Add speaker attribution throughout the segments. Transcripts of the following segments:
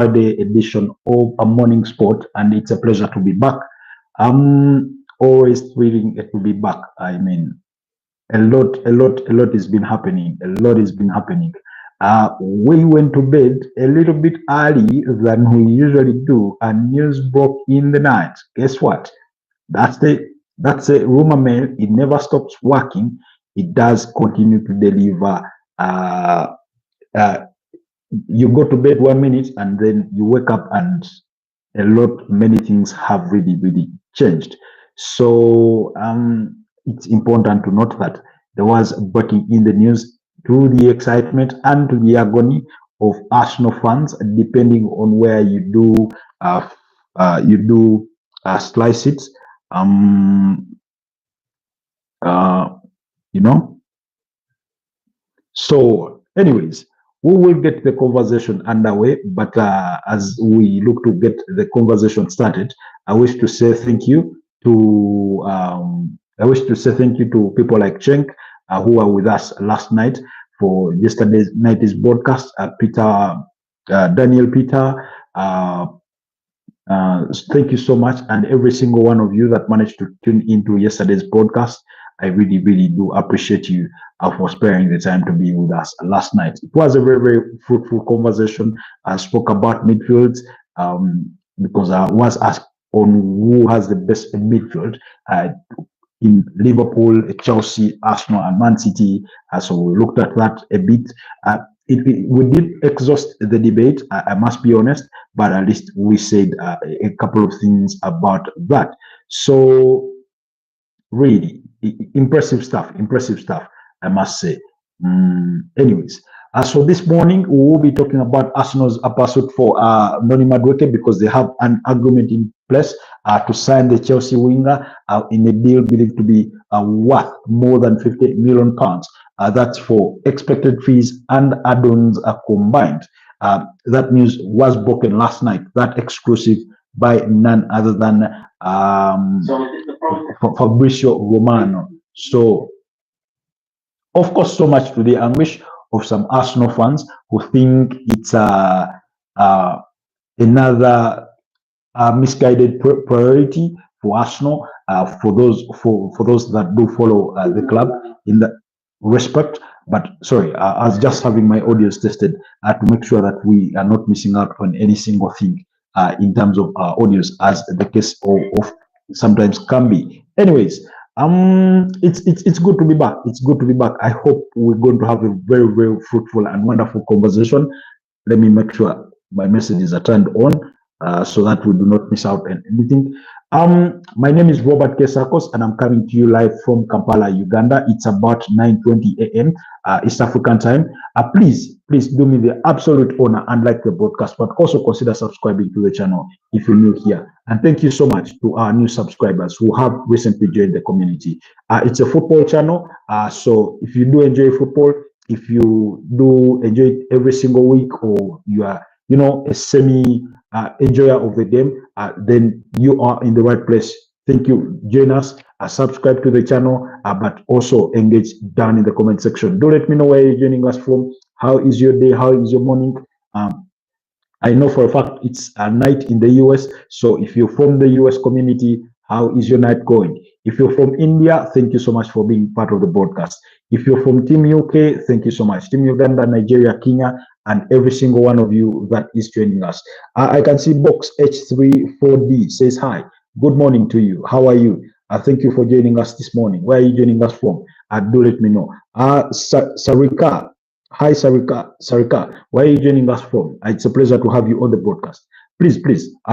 Speaker 1: Friday edition of a Morning Sport, and it's a pleasure to be back. I'm always feeling it to be back. I mean, a lot has been happening. A lot has been happening. We went to bed a little bit early than we usually do, and news broke in the night. Guess what? That's the that's a rumor mill. It never stops working. It does continue to deliver. Uh, uh, you go to bed 1 minute and then you wake up and many things have really changed. So it's important to note that there was breaking in the news, to the excitement and to the agony of Arsenal fans, depending on where uh, you do slice it. Um, uh, you know, So, anyways, we will get the conversation underway. But as we look to get the conversation started, I wish to say thank you to people like Cenk, who were with us last night for yesterday's night's broadcast. Daniel Peter. Uh, Thank you so much, and every single one of you that managed to tune into yesterday's broadcast. I really do appreciate you for sparing the time to be with us last night. It was a very fruitful conversation. I spoke about midfields because I was asked on who has the best midfield in Liverpool, Chelsea, Arsenal, and Man City. So we looked at that a bit. We did exhaust the debate, I must be honest, but at least we said a couple of things about that. So really impressive stuff, I must say. Anyways, so this morning we will be talking about Arsenal's pursuit for Noni Madueke, because they have an agreement in place to sign the Chelsea winger in a deal believed to be worth more than £50 million. That's for expected fees and add-ons combined. That news was broken last night, that exclusive, by none other than Fabrizio Romano. So, of course, so much to the anguish of some Arsenal fans who think it's another misguided priority for Arsenal, for those that do follow the club in that respect. But sorry, I was just having my audios tested to make sure that we are not missing out on any single thing in terms of audios, as the case of sometimes can be. Anyways, it's good to be back. It's good to be back. I hope we're going to have a very fruitful and wonderful conversation. Let me make sure my messages are turned on so that we do not miss out on anything. My name is Robert Kesakos, and I'm coming to you live from Kampala, Uganda. It's about 9:20 a.m. East African time. Please do me the absolute honor and like the broadcast, but also consider subscribing to the channel if you're new here. And thank you so much to our new subscribers who have recently joined the community. It's a football channel, so if you do enjoy football, if you do enjoy it every single week, or you are, a semi enjoyer of the game, then you are in the right place. Thank you. Join us, subscribe to the channel, but also engage down in the comment section. Do let me know where you're joining us from. How is your day? How is your morning? I know for a fact it's a night in the US. So if you're from the US community, how is your night going? If you're from India, thank you so much for being part of the broadcast. If you're from Team UK, thank you so much. Team Uganda, Nigeria, Kenya, and every single one of you that is joining us. I can see Box H34D says hi. Good morning to you. How are you? Thank you for joining us this morning. Where are you joining us from? Do let me know. Sarika. Hi, Sarika. Sarika, where are you joining us from? It's a pleasure to have you on the broadcast. Please,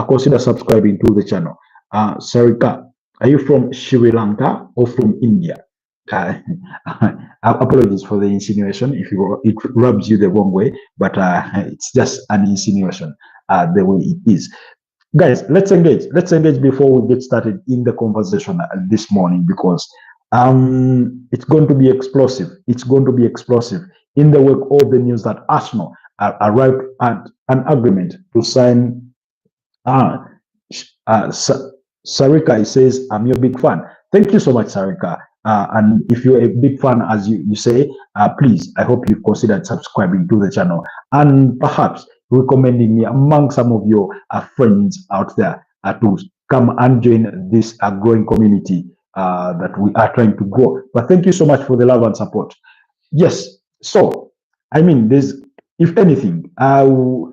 Speaker 1: consider subscribing to the channel. Sarika, are you from Sri Lanka or from India? Apologies for the insinuation if it rubs you the wrong way, but it's just an insinuation the way it is. Guys, let's engage before we get started in the conversation this morning, because it's going to be explosive. In the wake of the news that Arsenal arrived at an agreement to sign Sarika says, I'm your big fan. Thank you so much, Sarika. And if you're a big fan, as you say, please, I hope you considered subscribing to the channel. And perhaps recommending me among some of your friends out there to come and join this growing community that we are trying to grow. But thank you so much for the love and support. Yes. So, I mean, if anything,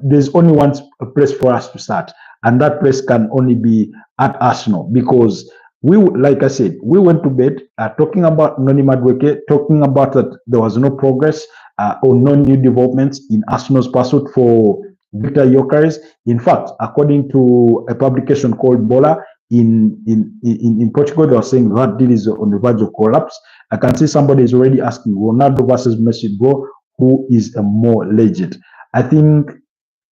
Speaker 1: there's only one place for us to start, and that place can only be at Arsenal, because like I said, we went to bed talking about Noni Madueke, talking about that there was no progress or no new developments in Arsenal's pursuit for Victor Gyökeres. In fact, according to a publication called Bola in Portugal, they were saying that deal is on the verge of collapse. I can see somebody is already asking Ronaldo versus Messi, bro, who is a more legend? I think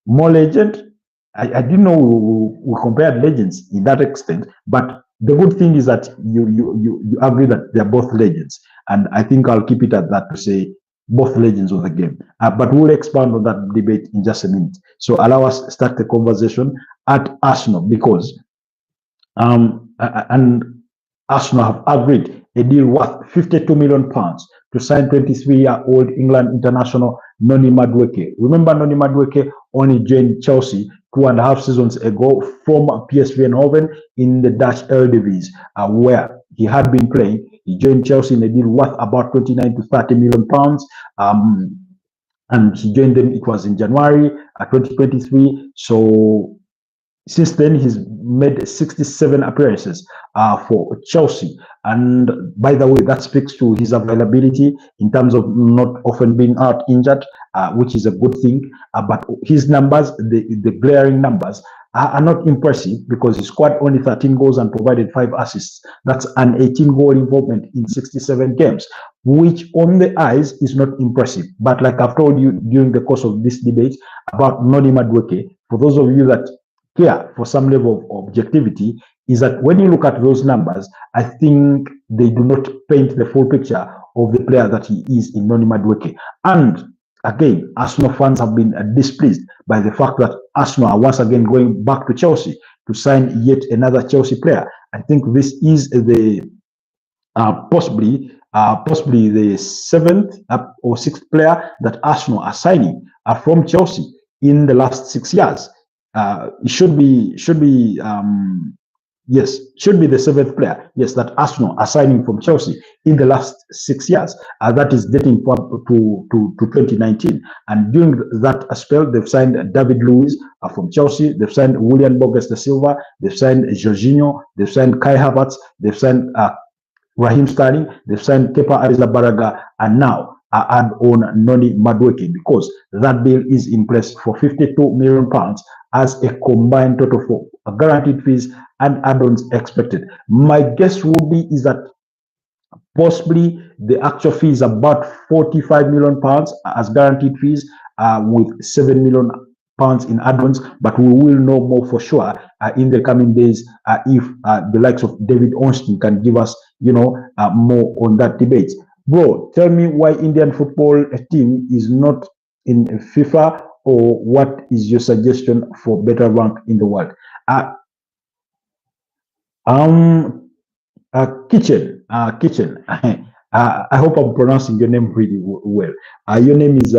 Speaker 1: more legend. I didn't know we compared legends in that extent, but the good thing is that you agree that they're both legends, and I think I'll keep it at that to say both legends of the game. But we'll expand on that debate in just a minute. So allow us start the conversation at Arsenal, because and Arsenal have agreed a deal worth £52 million to sign 23-year-old England international Noni Madueke. Remember, Noni Madueke only joined Chelsea 2.5 seasons ago from PSV Eindhoven in the Dutch Eredivisie, where he had been playing. He joined Chelsea in a deal worth about 29 to 30 million pounds. And he joined them, it was in January 2023. So since then, he's made 67 appearances for Chelsea. And by the way, that speaks to his availability in terms of not often being out injured, which is a good thing. But his numbers, the glaring numbers, are not impressive, because he scored only 13 goals and provided 5 assists. That's an 18-goal involvement in 67 games, which on the eyes is not impressive. But like I've told you during the course of this debate about Noni Madueke, for those of you that care for some level of objectivity, is that when you look at those numbers, I think they do not paint the full picture of the player that he is in Noni Madueke. And again, Arsenal fans have been displeased by the fact that Arsenal are once again going back to Chelsea to sign yet another Chelsea player. I think this is the possibly the 7th or 6th player that Arsenal are signing from Chelsea in the last 6 years. It should be yes, should be the 7th player, yes, that Arsenal are signing from Chelsea in the last 6 years. That is dating to 2019. And during that spell, they've signed David Luiz from Chelsea, they've signed William Borges da Silva, they've signed Jorginho, they've signed Kai Havertz, they've signed Raheem Sterling, they've signed Kepa Arrizabalaga, and now add on Noni Madueke, because that deal is in place for £52 million as a combined total for guaranteed fees and add-ons expected. My guess would be is that possibly the actual fee is about £45 million as guaranteed fees, with £7 million in add-ons, but we will know more for sure in the coming days if the likes of David Ornstein can give us, more on that debate. Bro, tell me why Indian football team is not in FIFA, or what is your suggestion for better rank in the world? Kitchen. I hope I'm pronouncing your name really well. Your name is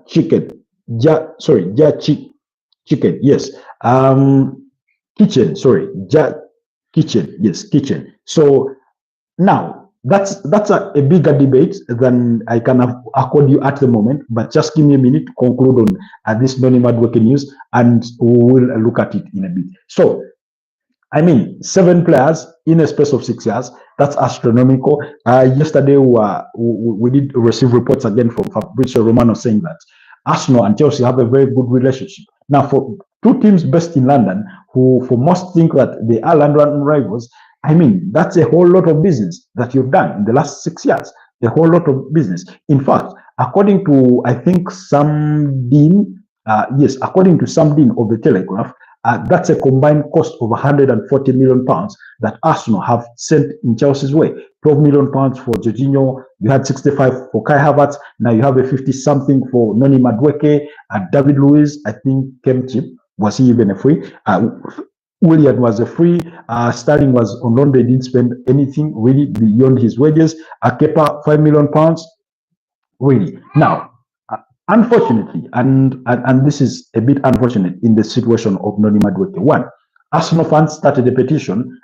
Speaker 1: Chicken. Chicken. Yes. Kitchen. Sorry. Kitchen. Yes. Kitchen. So now that's a bigger debate than I can accord you at the moment. But just give me a minute to conclude on this Noni Madueke news, and we will look at it in a bit. So, I mean, 7 players in a space of 6 years. That's astronomical. Yesterday, we did receive reports again from Fabrizio Romano saying that Arsenal and Chelsea have a very good relationship. Now, for two teams based in London, who for most think that they are London rivals, I mean, that's a whole lot of business that you've done in the last 6 years. A whole lot of business. In fact, according to, I think, Sam Dean, according to Sam Dean of the Telegraph, that's a combined cost of £140 million that Arsenal have sent in Chelsea's way. £12 million for Jorginho, you had 65 for Kai Havertz, now you have a 50-something for Noni Madueke, David Luiz, I think, came cheap. Was he even a free? William was a free. Sterling was on loan. They didn't spend anything really beyond his wages. Kepa, £5 million. Really. Now, unfortunately, and this is a bit unfortunate in the situation of Noni Madueke. One, Arsenal fans started a petition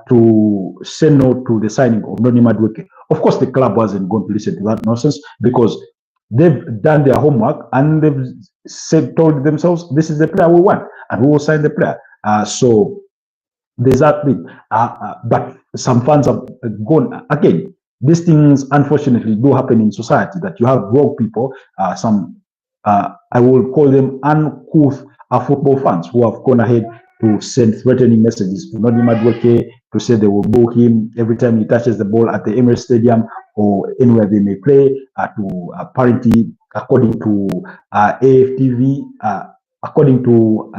Speaker 1: to say no to the signing of Noni Madueke. Of course, the club wasn't going to listen to that nonsense because they've done their homework and they've told themselves this is the player we want and we will sign the player. So there's that bit. But some fans have gone again. These things unfortunately do happen in society, that you have rogue people, I will call them uncouth football fans who have gone ahead to send threatening messages to Noni Madueke to say they will boo him every time he touches the ball at the Emirates Stadium or anywhere they may play. To apparently, according to AFTV, according to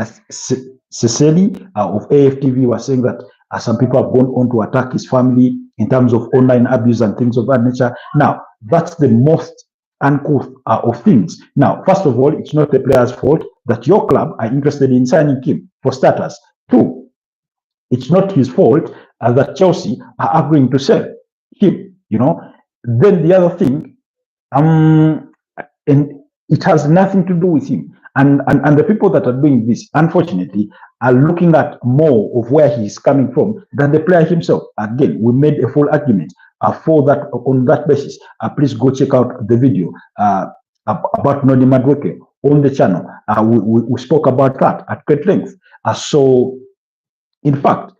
Speaker 1: Cecily of AFTV, was saying that some people have gone on to attack his family in terms of online abuse and things of that nature. Now, that's the most uncouth of things. Now, first of all, it's not the player's fault that your club are interested in signing him, for starters. Two, it's not his fault that Chelsea are agreeing to sell him, you know. Then the other thing, and it has nothing to do with him. And the people that are doing this, unfortunately, are looking at more of where he's coming from than the player himself. Again, we made a full argument for that. On that basis, please go check out the video about Noni Madueke on the channel. We spoke about that at great length. So, in fact,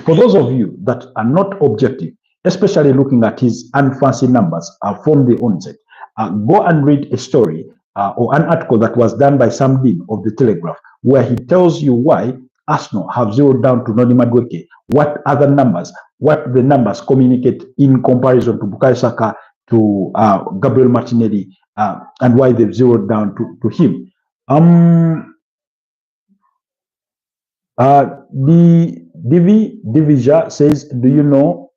Speaker 1: for those of you that are not objective, especially looking at his unfancy numbers from the onset, go and read a story or an article that was done by Sam Dean of the Telegraph, where he tells you why Arsenal have zeroed down to Noni Madueke, what other numbers, what the numbers communicate in comparison to Bukayo Saka, to Gabriel Martinelli, and why they've zeroed down to him. The Divija says, do you know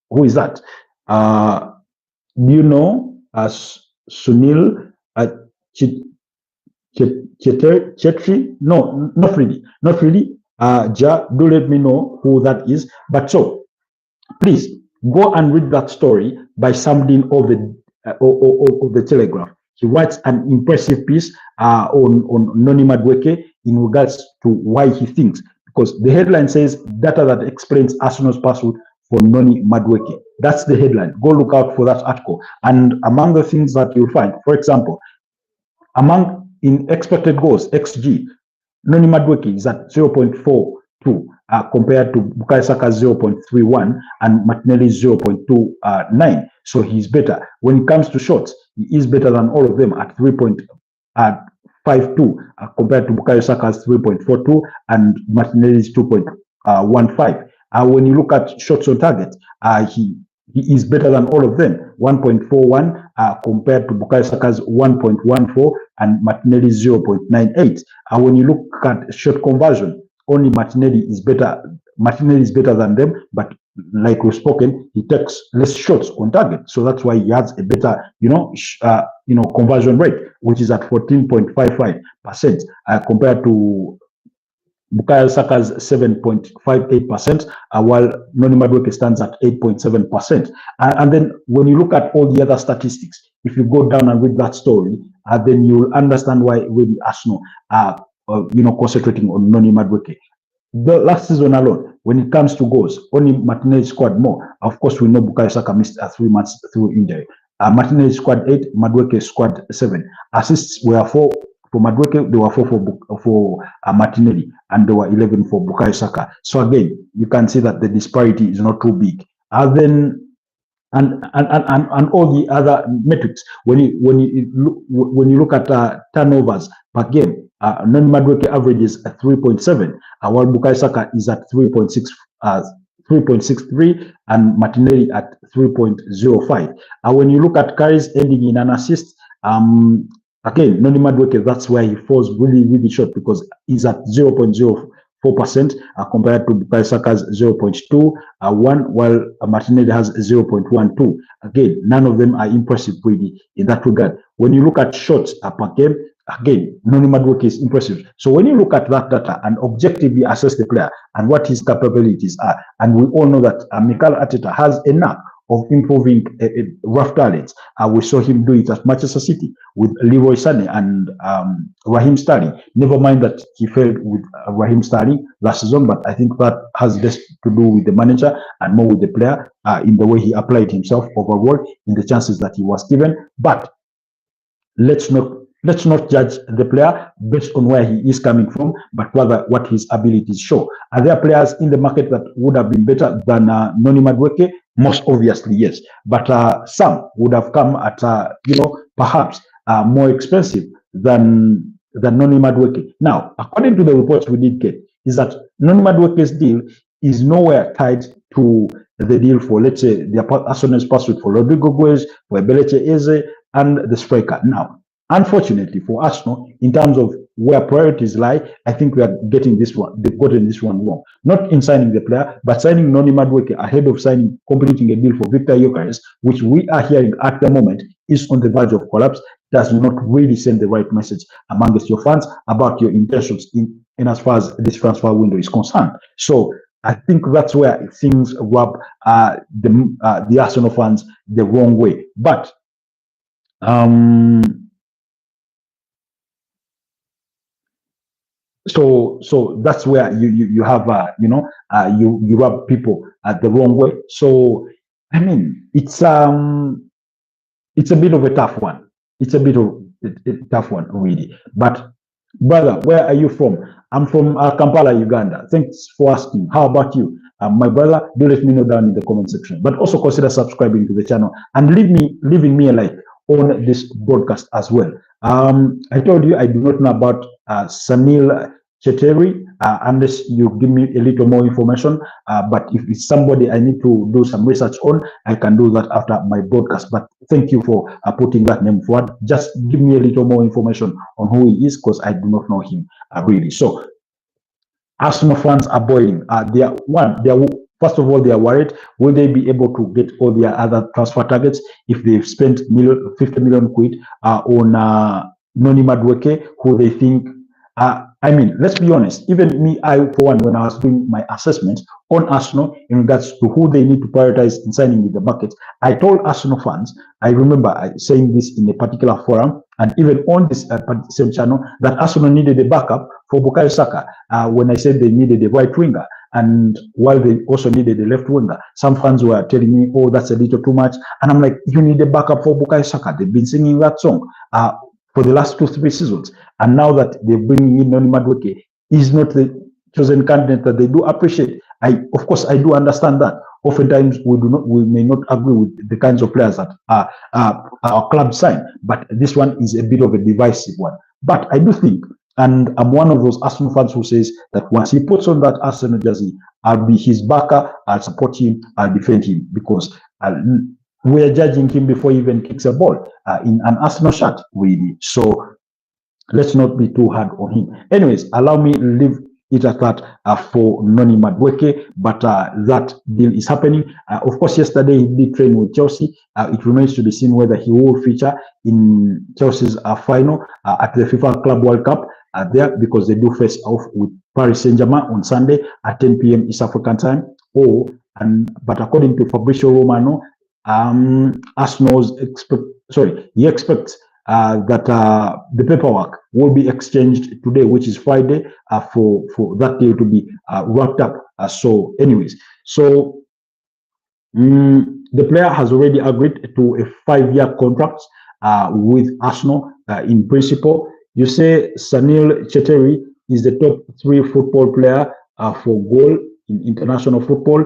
Speaker 1: who is that? Do you know Sunil Chetri? No, not really. Not really. Do let me know who that is. But so, please go and read that story by somebody of the Telegraph. He writes an impressive piece on Noni Madueke in regards to why he thinks. Because the headline says, data that explains Arsenal's pursuit for Noni Madueke. That's the headline. Go look out for that article. And among the things that you'll find, for example, in expected goals, XG, Noni Madueke is at 0.42 compared to Bukayo Saka's 0.31 and Martinelli's 0.29. So he's better. When it comes to shots, he is better than all of them at 3.52 compared to Bukayo Saka's 3.42 and Martinelli's 2.15. When you look at shots on target, he is better than all of them, 1.41 compared to Bukayo Saka's 1.14 and Martinelli's 0.98. When you look at shot conversion, only Martinelli is better. Martinelli is better than them, but like we've spoken, he takes less shots on target, so that's why he has a better, conversion rate, which is at 14.55% compared to Bukayo Saka's 7.58%, while Noni Madueke stands at 8.7%. And then when you look at all the other statistics, if you go down and read that story, then you'll understand why really Arsenal are, concentrating on Noni Madueke. The last season alone, when it comes to goals, only Martinelli scored more. Of course, we know Bukayo Saka missed 3 months through injury. Martinelli scored 8, Madueke scored 7. Assists were 4 for Madueke, there were 4 for Martinelli, and there were 11 for Bukayo Saka. So again, you can see that the disparity is not too big. And all the other metrics, when you look at turnovers per game, Noni Madueke averages at 3.7, while Bukayo Saka is at 3.63 and Martinelli at 3.05. When you look at carries ending in an assist, again, Noni Madueke, that's where he falls really, really short, because he's at 0.04% compared to Bukayo Saka's 0.21, while Martinelli has 0.12. Again, none of them are impressive really in that regard. When you look at shots per game, again, Noni Madueke is impressive. So when you look at that data and objectively assess the player and what his capabilities are, and we all know that Mikel Arteta has a knack of improving rough talents. We saw him do it at Manchester City with Leroy Sané and Raheem Sterling. Never mind that he failed with Raheem Sterling last season, but I think that has less to do with the manager and more with the player in the way he applied himself overall in the chances that he was given. But let's not judge the player based on where he is coming from, but rather what his abilities show. Are there players in the market that would have been better than Noni Madueke? Most obviously, yes. But some would have come at, perhaps more expensive than Noni Madueke. Now, according to the reports we did get, is that Noni Madueke's deal is nowhere tied to the deal for, let's say, the Arsenal's pursuit for Rodrigo Guez, for Ebeleche Eze, and the striker. Now, unfortunately for Arsenal, in terms of where priorities lie, I think we are getting this one. They've gotten this one wrong. Not in signing the player, but signing Noni Madueke ahead of completing a deal for Victor Gyökeres, which we are hearing at the moment is on the verge of collapse. Does not really send the right message amongst your fans about your intentions in as far as this transfer window is concerned. So I think that's where things rub the Arsenal fans the wrong way. But so that's where you have you rub people the wrong way. So I mean, it's a bit of a tough one. It's a bit of a tough one, really. But brother, where are you from? I'm from Kampala, Uganda. Thanks for asking. How about you? My brother, do let me know down in the comment section. But also consider subscribing to the channel and leaving me a like on this broadcast as well. I told you I do not know about Sanil Cheteri unless you give me a little more information. But if it's somebody I need to do some research on, I can do that after my broadcast. But thank you for putting that name forward. Just give me a little more information on who he is, because I do not know him really. So Arsenal fans are boiling. First of all, they are worried. Will they be able to get all their other transfer targets if they've spent 50 million quid on Noni Madueke, who they think, I mean, let's be honest, even me, for one, when I was doing my assessment on Arsenal in regards to who they need to prioritize in signing with the market, I told Arsenal fans, I remember saying this in a particular forum, and even on this same channel, that Arsenal needed a backup for Bukayo Saka when I said they needed a right winger. And while they also needed a left winger, some fans were telling me, oh, that's a little too much. And I'm like, you need a backup for Bukayo Saka. They've been singing that song for the last 2-3 seasons. And now that they're bringing in Noni Madueke, he's not the chosen candidate that they do appreciate. Of course, I do understand that. Oftentimes, we may not agree with the kinds of players that our club sign, but this one is a bit of a divisive one. But I do think, and I'm one of those Arsenal fans who says that once he puts on that Arsenal jersey, I'll be his backer, I'll support him, I'll defend him, because we're judging him before he even kicks a ball in an Arsenal shirt, really. So let's not be too hard on him. Anyways, allow me to leave it at that for Noni Madueke, but that deal is happening. Of course, yesterday he did train with Chelsea. It remains to be seen whether he will feature in Chelsea's final at the FIFA Club World Cup there, because they do face off with Paris Saint-Germain on Sunday at 10 p.m. East African time. But according to Fabrizio Romano, Arsenal's he expects that the paperwork will be exchanged today, which is Friday, for that deal to be wrapped up. So anyways, the player has already agreed to a 5-year contract with Arsenal in principle. You say Sanil Cheteri is the top 3 football player for goal in international football.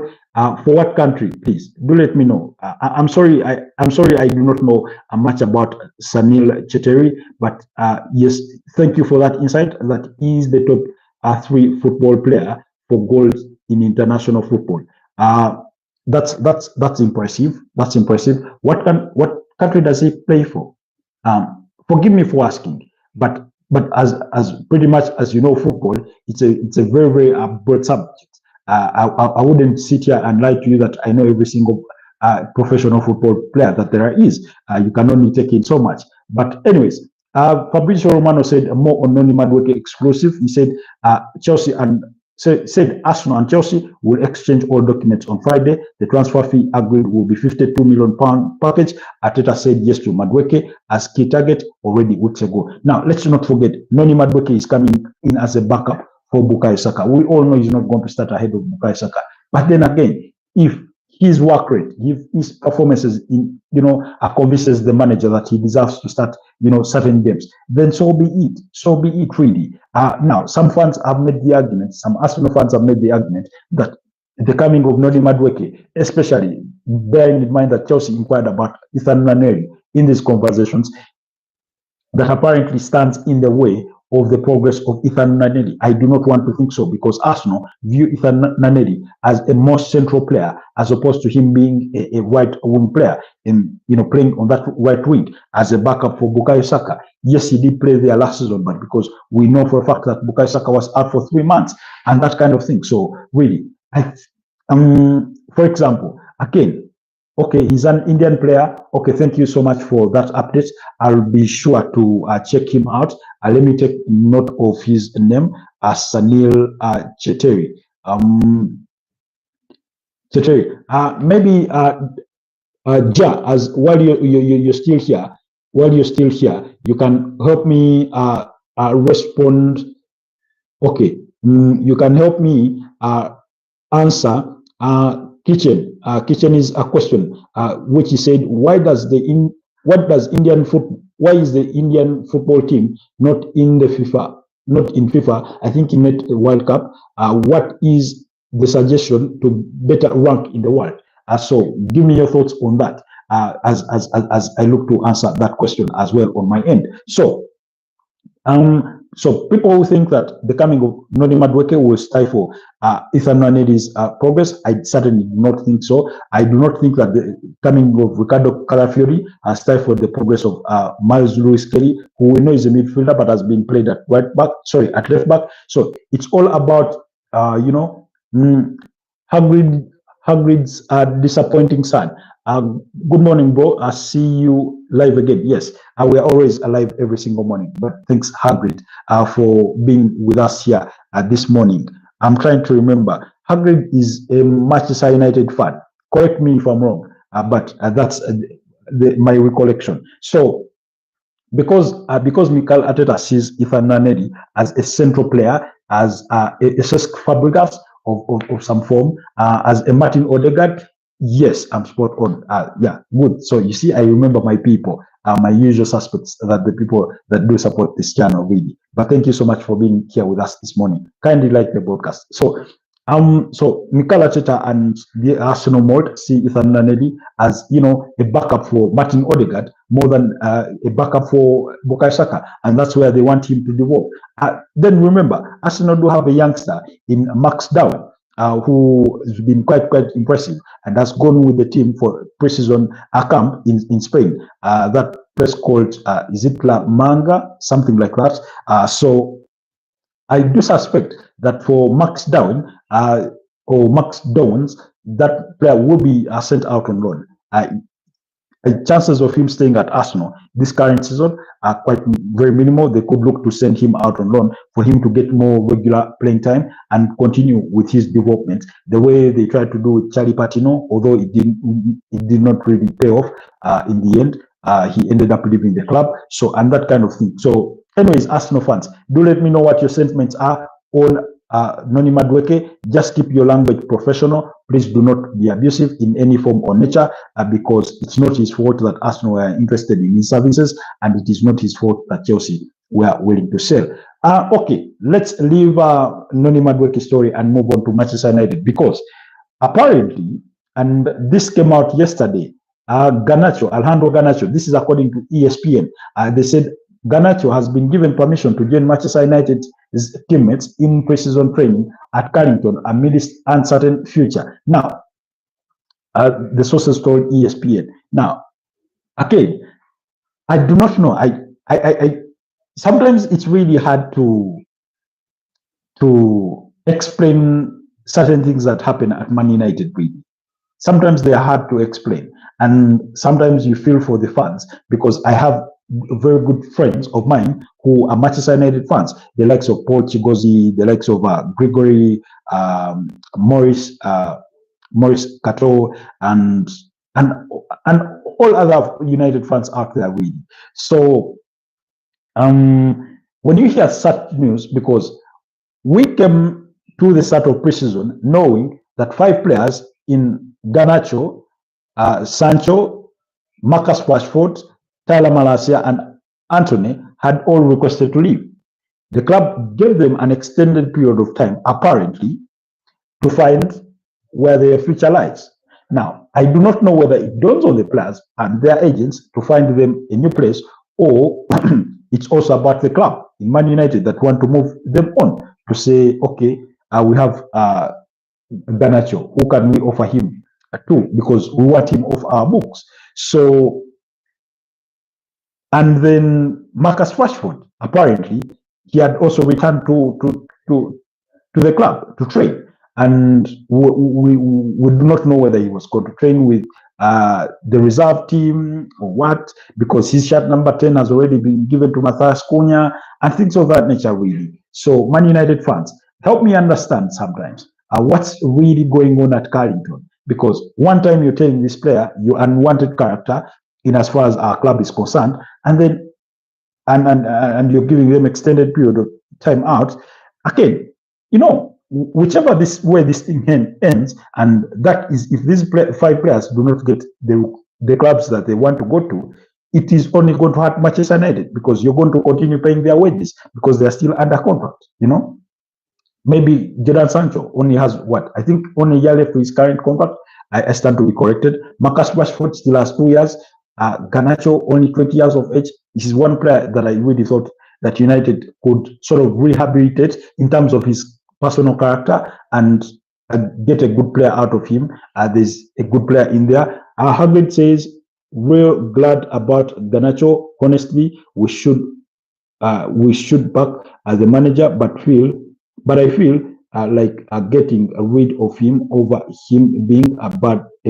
Speaker 1: For what country, please do let me know. I'm sorry I do not know much about Sanil Cheteri, but yes, thank you for that insight. That is the top 3 football player for goals in international football. That's impressive. That's impressive. What country does he play for? Forgive me for asking, but as pretty much as you know, football, it's a very, very broad subject. I wouldn't sit here and lie to you that I know every single professional football player that there is. You can only take in so much. But anyways, Fabrizio Romano said more on Noni Madueke exclusive. He said Chelsea and said Arsenal and Chelsea will exchange all documents on Friday. The transfer fee agreed will be £52 million package. Arteta said yes to Madueke as key target already weeks ago. Now, let's not forget, Noni Madueke is coming in as a backup for Bukayo Saka. We all know he's not going to start ahead of Bukayo Saka. But then again, if his work rate, if his performances convinces the manager that he deserves to start, certain games, then so be it. So be it, really. Now, some fans have made the argument, some Arsenal fans have made the argument that the coming of Noni Madueke, especially bearing in mind that Chelsea inquired about Ethan Nwaneri in these conversations, that apparently stands in the way of the progress of Ethan Nwaneri. I do not want to think so, because Arsenal view Ethan Nwaneri as a more central player as opposed to him being a right wing player in playing on that right wing as a backup for Bukayo Saka. Yes, he did play there last season, but because we know for a fact that Bukayo Saka was out for 3 months and that kind of thing. So really, for example, again, okay, he's an Indian player. Okay, thank you so much for that update. I'll be sure to check him out. Let me take note of his name, Sanil Cheteri. Maybe Ja, as while you're still here, you can help me respond. Okay, you can help me answer. Kitchen is a question which he said, why is the Indian football team not in FIFA? I think he meant the World Cup. What is the suggestion to better rank in the world? So give me your thoughts on that as I look to answer that question as well on my end. So people who think that the coming of Noni Madueke will stifle Ethan Nwaneri's progress, I certainly do not think so. I do not think that the coming of Ricardo Calafiori has stifled the progress of Miles Lewis-Kelly, who we know is a midfielder but has been played at left back. So it's all about Hagrid's disappointing son. Good morning, bro. I see you live again. Yes, we are always alive every single morning. But thanks, Hagrid, for being with us here this morning. I'm trying to remember. Hagrid is a Manchester United fan. Correct me if I'm wrong, but that's my recollection. So, because Mikel Arteta sees Ethan Nwaneri as a central player, as a Cesc Fabregas of some form, as a Martin Odegaard, yes, I'm spot on. Yeah, good. So you see, I remember my people, my usual suspects, that the people that do support this channel really. But thank you so much for being here with us this morning. Kindly like the broadcast. So Mikel Arteta and the Arsenal mold see Ethan Nwaneri as a backup for Martin Odegaard more than a backup for Bukayo Saka, and that's where they want him to develop. Then remember, Arsenal do have a youngster in Max Down, who has been quite impressive and has gone with the team for preseason camp in Spain. That place called is it La Manga, something like that. So I do suspect that for Max Down or Max Downs, that player will be sent out on loan. Chances of him staying at Arsenal this current season are quite very minimal. They could look to send him out on loan for him to get more regular playing time and continue with his development the way they tried to do with Charlie Patino, although it did not really pay off in the end. He ended up leaving the club. So, and that kind of thing. So anyways, Arsenal fans, do let me know what your sentiments are on Noni Madueke. Just keep your language professional. Please do not be abusive in any form or nature, because it's not his fault that Arsenal were interested in his services, and it is not his fault that Chelsea were willing to sell. Okay, let's leave Noni Madueke story and move on to Manchester United, because apparently, and this came out yesterday, Alejandro Garnacho, this is according to ESPN, they said Garnacho has been given permission to join Manchester United's teammates in preseason training at Carrington amidst uncertain future. Now, the sources told ESPN. Now, again, I do not know. I sometimes it's really hard to explain certain things that happen at Man United. Really, sometimes they are hard to explain, and sometimes you feel for the fans, because I have very good friends of mine who are Manchester United fans, the likes of Paul Chigozi, the likes of Gregory, Morris, Maurice Cato, and and all other United fans out there, really. So when you hear such news, because we came to the start of preseason knowing that 5 players in Garnacho, Sancho, Marcus Rashford, Tyler Malacia, and Anthony had all requested to leave. The club gave them an extended period of time, apparently, to find where their future lies. Now, I do not know whether it dawns on the players and their agents to find them a new place, or it's also about the club in Man United that want to move them on to say, okay, we have Garnacho, who can we offer him to? Because we want him off our books. So, and then Marcus Rashford, apparently, he had also returned to the club to train. And we do not know whether he was going to train with the reserve team or what, because his shirt number 10 has already been given to Matthias Cunha and things of that nature, really. So, Man United fans, help me understand sometimes what's really going on at Carrington. Because one time you're telling this player you're unwanted character in as far as our club is concerned, and then and you're giving them extended period of time out. Again, you know, whichever way this thing ends, and that is if these 5 players do not get the clubs that they want to go to, it is only going to hurt Manchester United, because you're going to continue paying their wages because they're still under contract, you know. Maybe Jadon Sancho only has what? I think only a year left to his current contract. I stand to be corrected. Marcus Rashford still has 2 years. Garnacho only 20 years of age. This is one player that I really thought that United could sort of rehabilitate in terms of his personal character and get a good player out of him. There's a good player in there. Harvard says, real glad about Garnacho. Honestly, we should back as the manager, but I feel like getting rid of him over him being a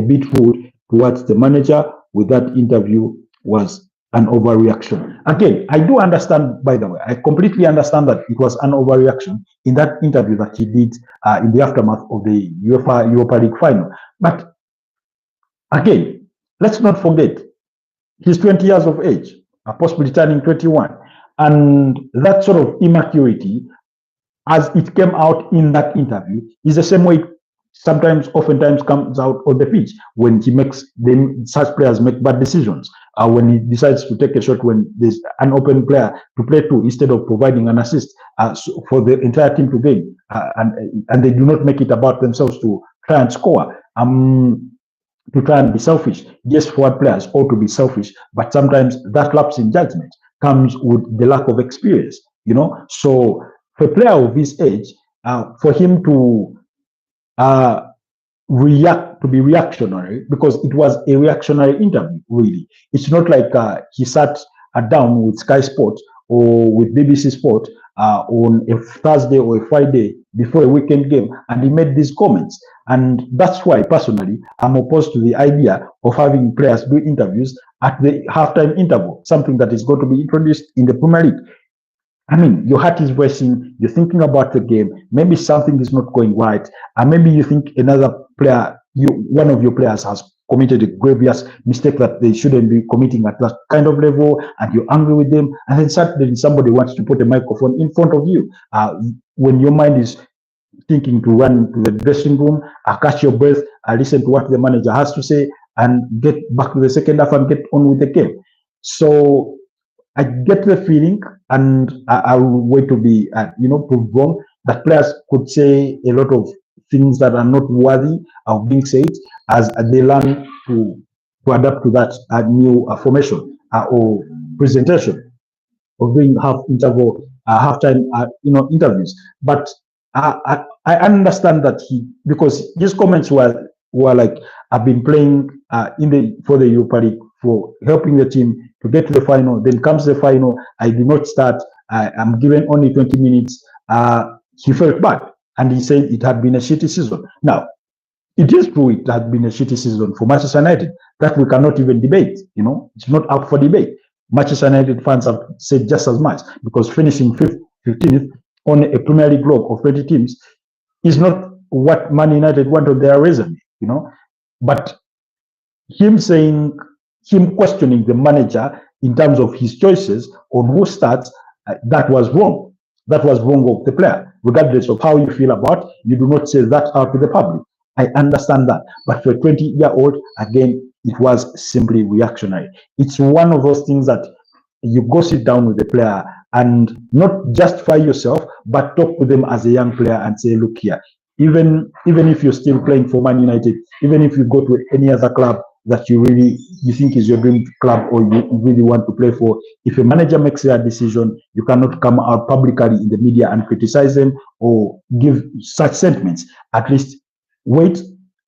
Speaker 1: bit rude towards the manager with that interview was an overreaction. Again, I do understand, by the way, I completely understand that it was an overreaction in that interview that he did in the aftermath of the Europa League final. But again, let's not forget, he's 20 years of age, possibly turning 21. And that sort of immaturity, as it came out in that interview, is the same way it oftentimes comes out on the pitch when such players make bad decisions. When he decides to take a shot when there's an open player to play to, instead of providing an assist for the entire team to gain, and they do not make it about themselves to try and score, to try and be selfish. Yes, forward players ought to be selfish, but sometimes that lapse in judgment comes with the lack of experience, you know. So for a player of his age, for him to be reactionary, because it was a reactionary interview, really. It's not like he sat down with Sky Sport or with BBC Sport on a Thursday or a Friday before a weekend game and he made these comments. And that's why, personally, I'm opposed to the idea of having players do interviews at the halftime interval, something that is going to be introduced in the Premier League. I mean, your heart is racing, you're thinking about the game, maybe something is not going right, and maybe you think another player, one of your players has committed a grievous mistake that they shouldn't be committing at that kind of level, and you're angry with them, and then suddenly somebody wants to put a microphone in front of you. When your mind is thinking to run to the dressing room, catch your breath, listen to what the manager has to say, and get back to the second half and get on with the game. So I get the feeling, and I will wait to be, proved wrong, that players could say a lot of things that are not worthy of being said as they learn to adapt to that new formation or presentation of doing halftime interviews. But I understand that because his comments were like, I've been playing for the Europa League, for helping the team to get to the final. Then comes the final, I did not start. I'm given only 20 minutes. He felt bad, and he said it had been a shitty season. Now, it is true it had been a shitty season for Manchester United. That we cannot even debate. You know, it's not up for debate. Manchester United fans have said just as much, because finishing 15th on a Premier League block of 20 teams is not what Man United want on their resume, you know. But him questioning the manager in terms of his choices on who starts, that was wrong. That was wrong of the player, regardless of how you feel about. You do not say that out to the public. I understand that, but for a 20-year-old, again, it was simply reactionary. It's one of those things that you go sit down with the player and not justify yourself, but talk to them as a young player and say, look here, even if you're still playing for Man United, even if you go to any other club that you think is your dream club or you really want to play for, if a manager makes a decision, you cannot come out publicly in the media and criticize them or give such sentiments. At least wait,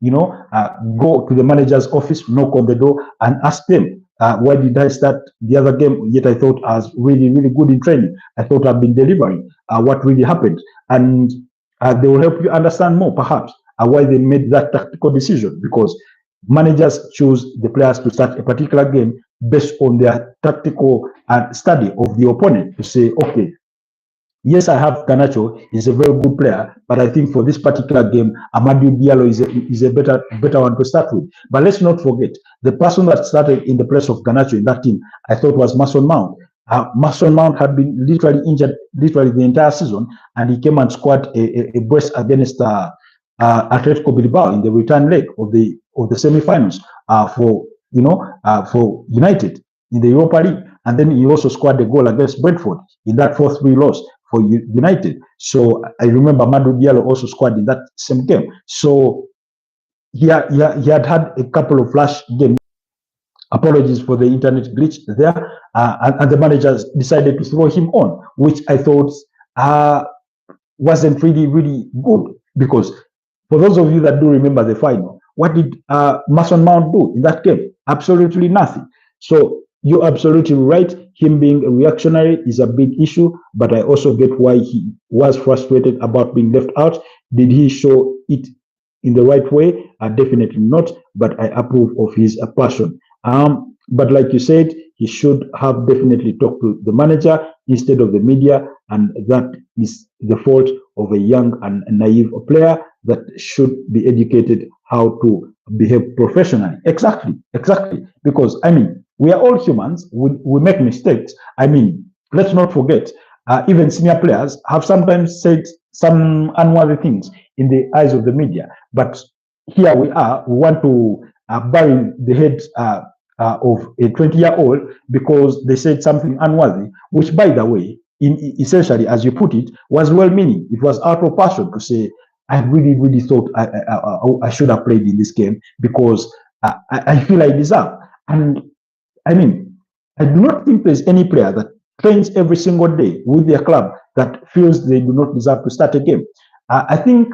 Speaker 1: go to the manager's office, knock on the door and ask them, why did I start the other game? Yet I thought I was really, really good in training. I thought I've been delivering. What really happened? And they will help you understand more, perhaps, why they made that tactical decision. Because managers choose the players to start a particular game based on their tactical study of the opponent, to say, okay, yes, I have Garnacho, he's a very good player, but I think for this particular game, Amadou Diallo is a better one to start with. But let's not forget, the person that started in the place of Garnacho in that team, I thought was Mason Mount. Mason Mount had been literally injured the entire season, and he came and scored a brace against Atletico Bilbao in the return leg of the semi-finals for United in the Europa League, and then he also scored a goal against Brentford in that 4-3 loss for United. So I remember Amadou Diallo also scored in that same game. So he had a couple of flash games. Apologies for the internet glitch there, and the manager decided to throw him on, which I thought wasn't really, really good, because for those of you that do remember the final, what did Mason Mount do in that game? Absolutely nothing. So you're absolutely right. Him being a reactionary is a big issue, but I also get why he was frustrated about being left out. Did he show it in the right way? Definitely not, but I approve of his passion. But like you said, he should have definitely talked to the manager instead of the media, and that is the fault of a young and naive player that should be educated how to behave professionally. Exactly. Because, I mean, we are all humans. We make mistakes. I mean, let's not forget, even senior players have sometimes said some unworthy things in the eyes of the media. But here we are, we want to bury the head of a 20-year-old because they said something unworthy, which, by the way, essentially, as you put it, was well-meaning. It was out of passion to say, I really, really thought I should have played in this game because I feel I deserve. And I mean, I do not think there's any player that trains every single day with their club that feels they do not deserve to start a game. I think,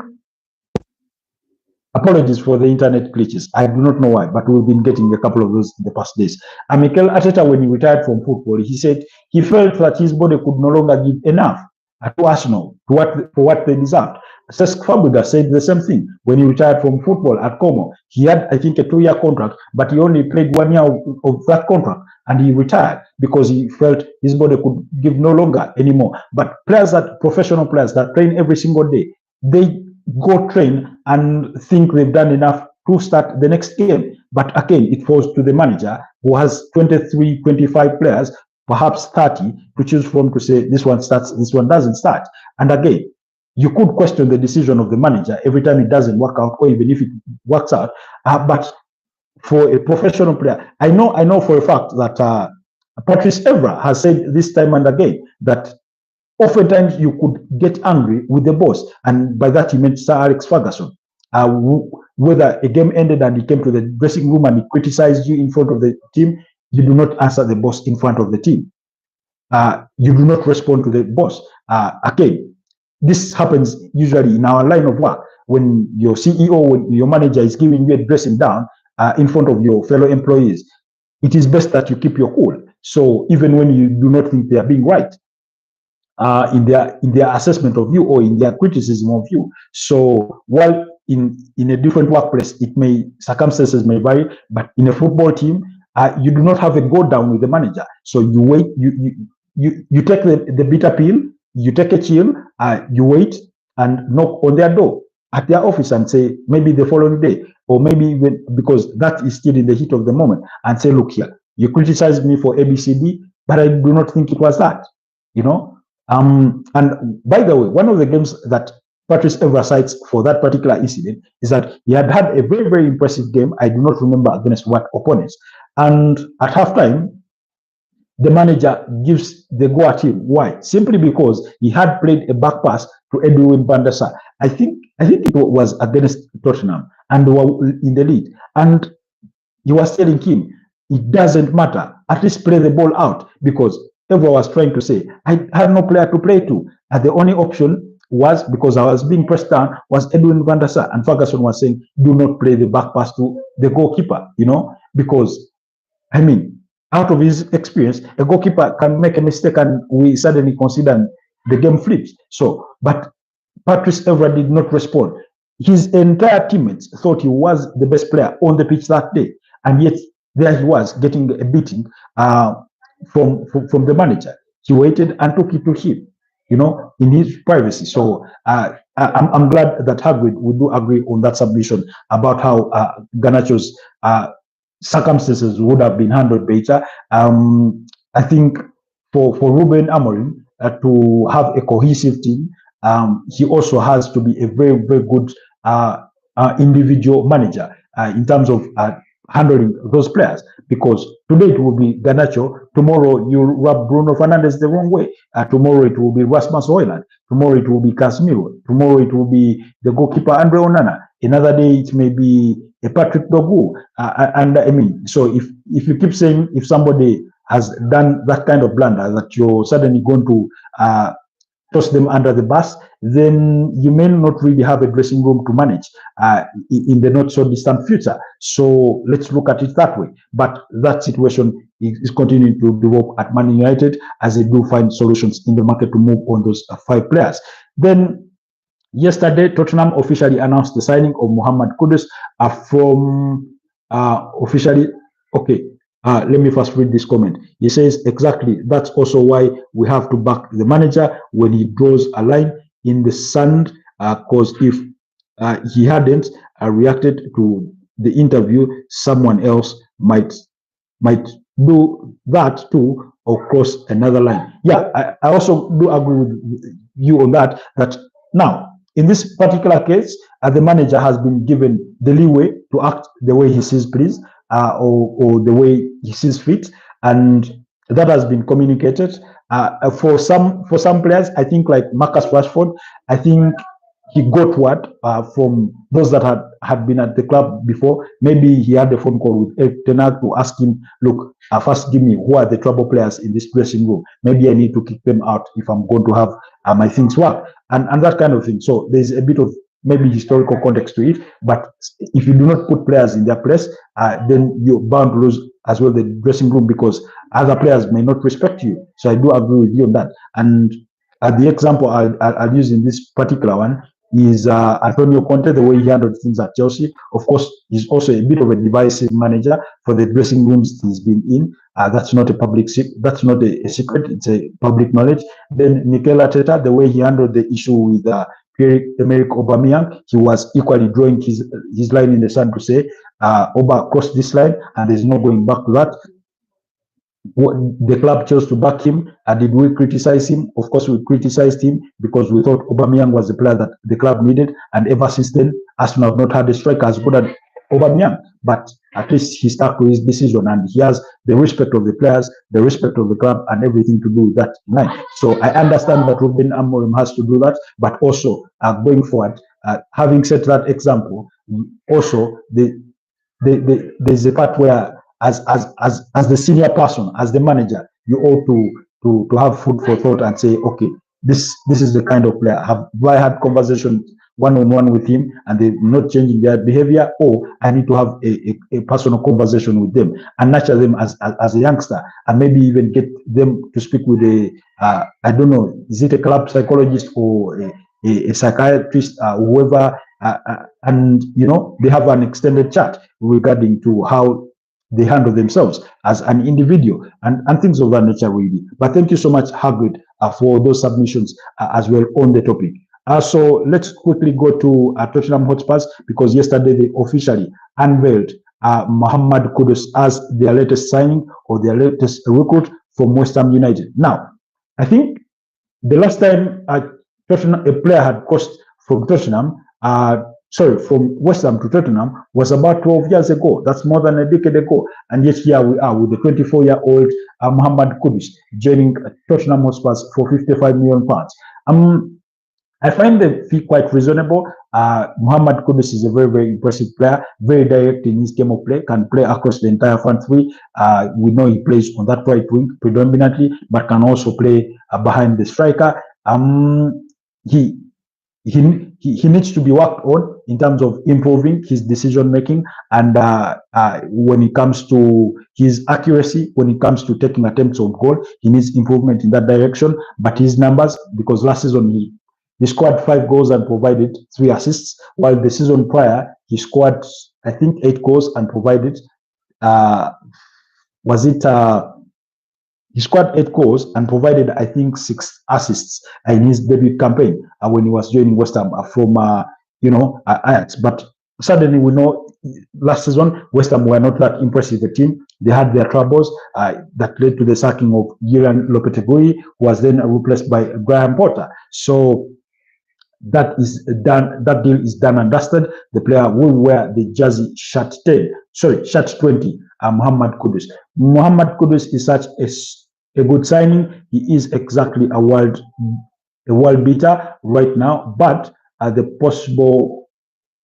Speaker 1: apologies for the internet glitches. I do not know why, but we've been getting a couple of those in the past days. Mikel Arteta, when he retired from football, he said he felt that his body could no longer give enough to Arsenal for what they deserved. Cesc Fabregas said the same thing when he retired from football at Como. He had, I think, a 2-year contract, but he only played 1 year of that contract, and he retired because he felt his body could give no longer anymore. But professional players that train every single day, they go train and think they've done enough to start the next game. But again, it falls to the manager who has 23, 25 players, perhaps 30, to choose from to say this one starts, this one doesn't start. And again, you could question the decision of the manager every time it doesn't work out, or even if it works out. But for a professional player, I know for a fact that Patrice Evra has said this time and again that oftentimes you could get angry with the boss, and by that he meant Sir Alex Ferguson. Whether a game ended and he came to the dressing room and he criticized you in front of the team, you do not answer the boss in front of the team. You do not respond to the boss. Again, this happens usually in our line of work when your CEO, when your manager is giving you a dressing down in front of your fellow employees. It is best that you keep your cool. So even when you do not think they are being right, in their assessment of you or in their criticism of you. So while in a different workplace, circumstances may vary, but in a football team, you do not have a go down with the manager. So you wait, you take the bitter pill, you take a chill, you wait and knock on their door at their office and say, maybe the following day, or maybe even because that is still in the heat of the moment, and say, look here, you criticized me for ABCD, but I do not think it was that, you know. And by the way, one of the games that Patrice Evra cites for that particular incident is that he had had a very, very impressive game. I do not remember against what opponents. And at halftime, the manager gives the go at him. Why? Simply because he had played a back pass to Edwin van der Sar. I think it was against Tottenham, and they were in the lead. And he was telling him, it doesn't matter. At least play the ball out, because everyone was trying to say, I had no player to play to. And the only option was, because I was being pressed down, was Edwin van der Sar. And Ferguson was saying, do not play the back pass to the goalkeeper, you know, because, I mean, out of his experience, a goalkeeper can make a mistake and we suddenly consider the game flips. So, but Patrice Evra did not respond. His entire teammates thought he was the best player on the pitch that day, and yet there he was getting a beating from the manager. He waited and took it to him, you know, in his privacy. So I'm glad that Hagrid would do agree on that submission about how Garnacho's circumstances would have been handled better. I think for Ruben Amorim to have a cohesive team, he also has to be a very, very good individual manager in terms of handling those players, because today it will be Garnacho, tomorrow you rub Bruno Fernandes the wrong way, tomorrow it will be Rasmus Højlund, tomorrow it will be Casemiro, tomorrow it will be the goalkeeper Andre Onana, another day it may be a Patrick Dogu, and I mean, so if you keep saying if somebody has done that kind of blunder that you're suddenly going to toss them under the bus, then you may not really have a dressing room to manage in the not so distant future. So let's look at it that way. But that situation is continuing to develop at Man United as they do find solutions in the market to move on those 5 players. Then yesterday, Tottenham officially announced the signing of Mohamed Kudus from officially, okay, let me first read this comment. He says, exactly, that's also why we have to back the manager when he draws a line in the sand, because if he hadn't reacted to the interview, someone else might do that too, or cross another line. Yeah, I also do agree with you on that, that now, in this particular case, the manager has been given the leeway to act the way he sees please, or the way he sees fit, and that has been communicated. For some players, I think like Marcus Rashford, I think he got word from those that had been at the club before. Maybe he had a phone call with Erik ten Hag to ask him, look, first give me who are the trouble players in this dressing room. Maybe I need to kick them out if I'm going to have my things work, and that kind of thing. So there's a bit of maybe historical context to it, but if you do not put players in their place, then you're bound to lose as well the dressing room, because other players may not respect you. So I do agree with you on that. And the example I'll use in this particular one is Antonio Conte, the way he handled things at Chelsea. Of course, he's also a bit of a divisive manager for the dressing rooms he's been in. That's not a that's not a secret. It's a public knowledge. Then Mikel Arteta, the way he handled the issue with Pierre-Emerick Aubameyang, he was equally drawing his line in the sand to say, Oba crossed this line and there's no going back to that. The club chose to back him. Did we criticize him? Of course, we criticized him because we thought Aubameyang was the player that the club needed. And ever since then, Arsenal have not had a striker as good as Aubameyang. But at least he stuck to his decision, and he has the respect of the players, the respect of the club, and everything to do with that line. So I understand that Ruben Amorim has to do that, but also going forward, having set that example, also there's a part where as the senior person, as the manager, you ought to have food for thought and say, okay, this is the kind of player. Have I had conversations one-on-one with him and they're not changing their behavior, or I need to have a personal conversation with them and nurture them as a youngster, and maybe even get them to speak with I don't know, is it a club psychologist or a psychiatrist, whoever, and you know, they have an extended chat regarding to how they handle themselves as an individual and things of that nature, really. But thank you so much, Hagrid, for those submissions as well on the topic. So let's quickly go to Tottenham Hotspurs, because yesterday they officially unveiled Muhammad Kudus as their latest signing or their latest recruit from West Ham United. Now, I think the last time a player had crossed from from West Ham to Tottenham was about 12 years ago. That's more than a decade ago. And yet here we are with the 24-year-old Muhammad Kudus joining Tottenham Hotspurs for £55 million. I find the fee quite reasonable. Muhammad Kudus is a very, very impressive player, very direct in his game of play, can play across the entire front three. We know he plays on that right wing predominantly, but can also play behind the striker. He needs to be worked on in terms of improving his decision making, and when it comes to his accuracy, when it comes to taking attempts on goal, he needs improvement in that direction. But his numbers, because last season he scored 5 goals and provided 3 assists, while the season prior he scored, I think, 8 goals and provided he scored 8 goals and provided, I think, 6 assists in his debut campaign when he was joining West Ham from Ajax. But suddenly we know last season West Ham were not that impressive a team. They had their troubles that led to the sacking of Julian Lopetegui, who was then replaced by Graham Potter. So that is done. That deal is done and dusted. The player will wear the jersey shirt 20. Muhammad Kudus. Muhammad Kudus is such a good signing. He is exactly a world beater right now, but the possible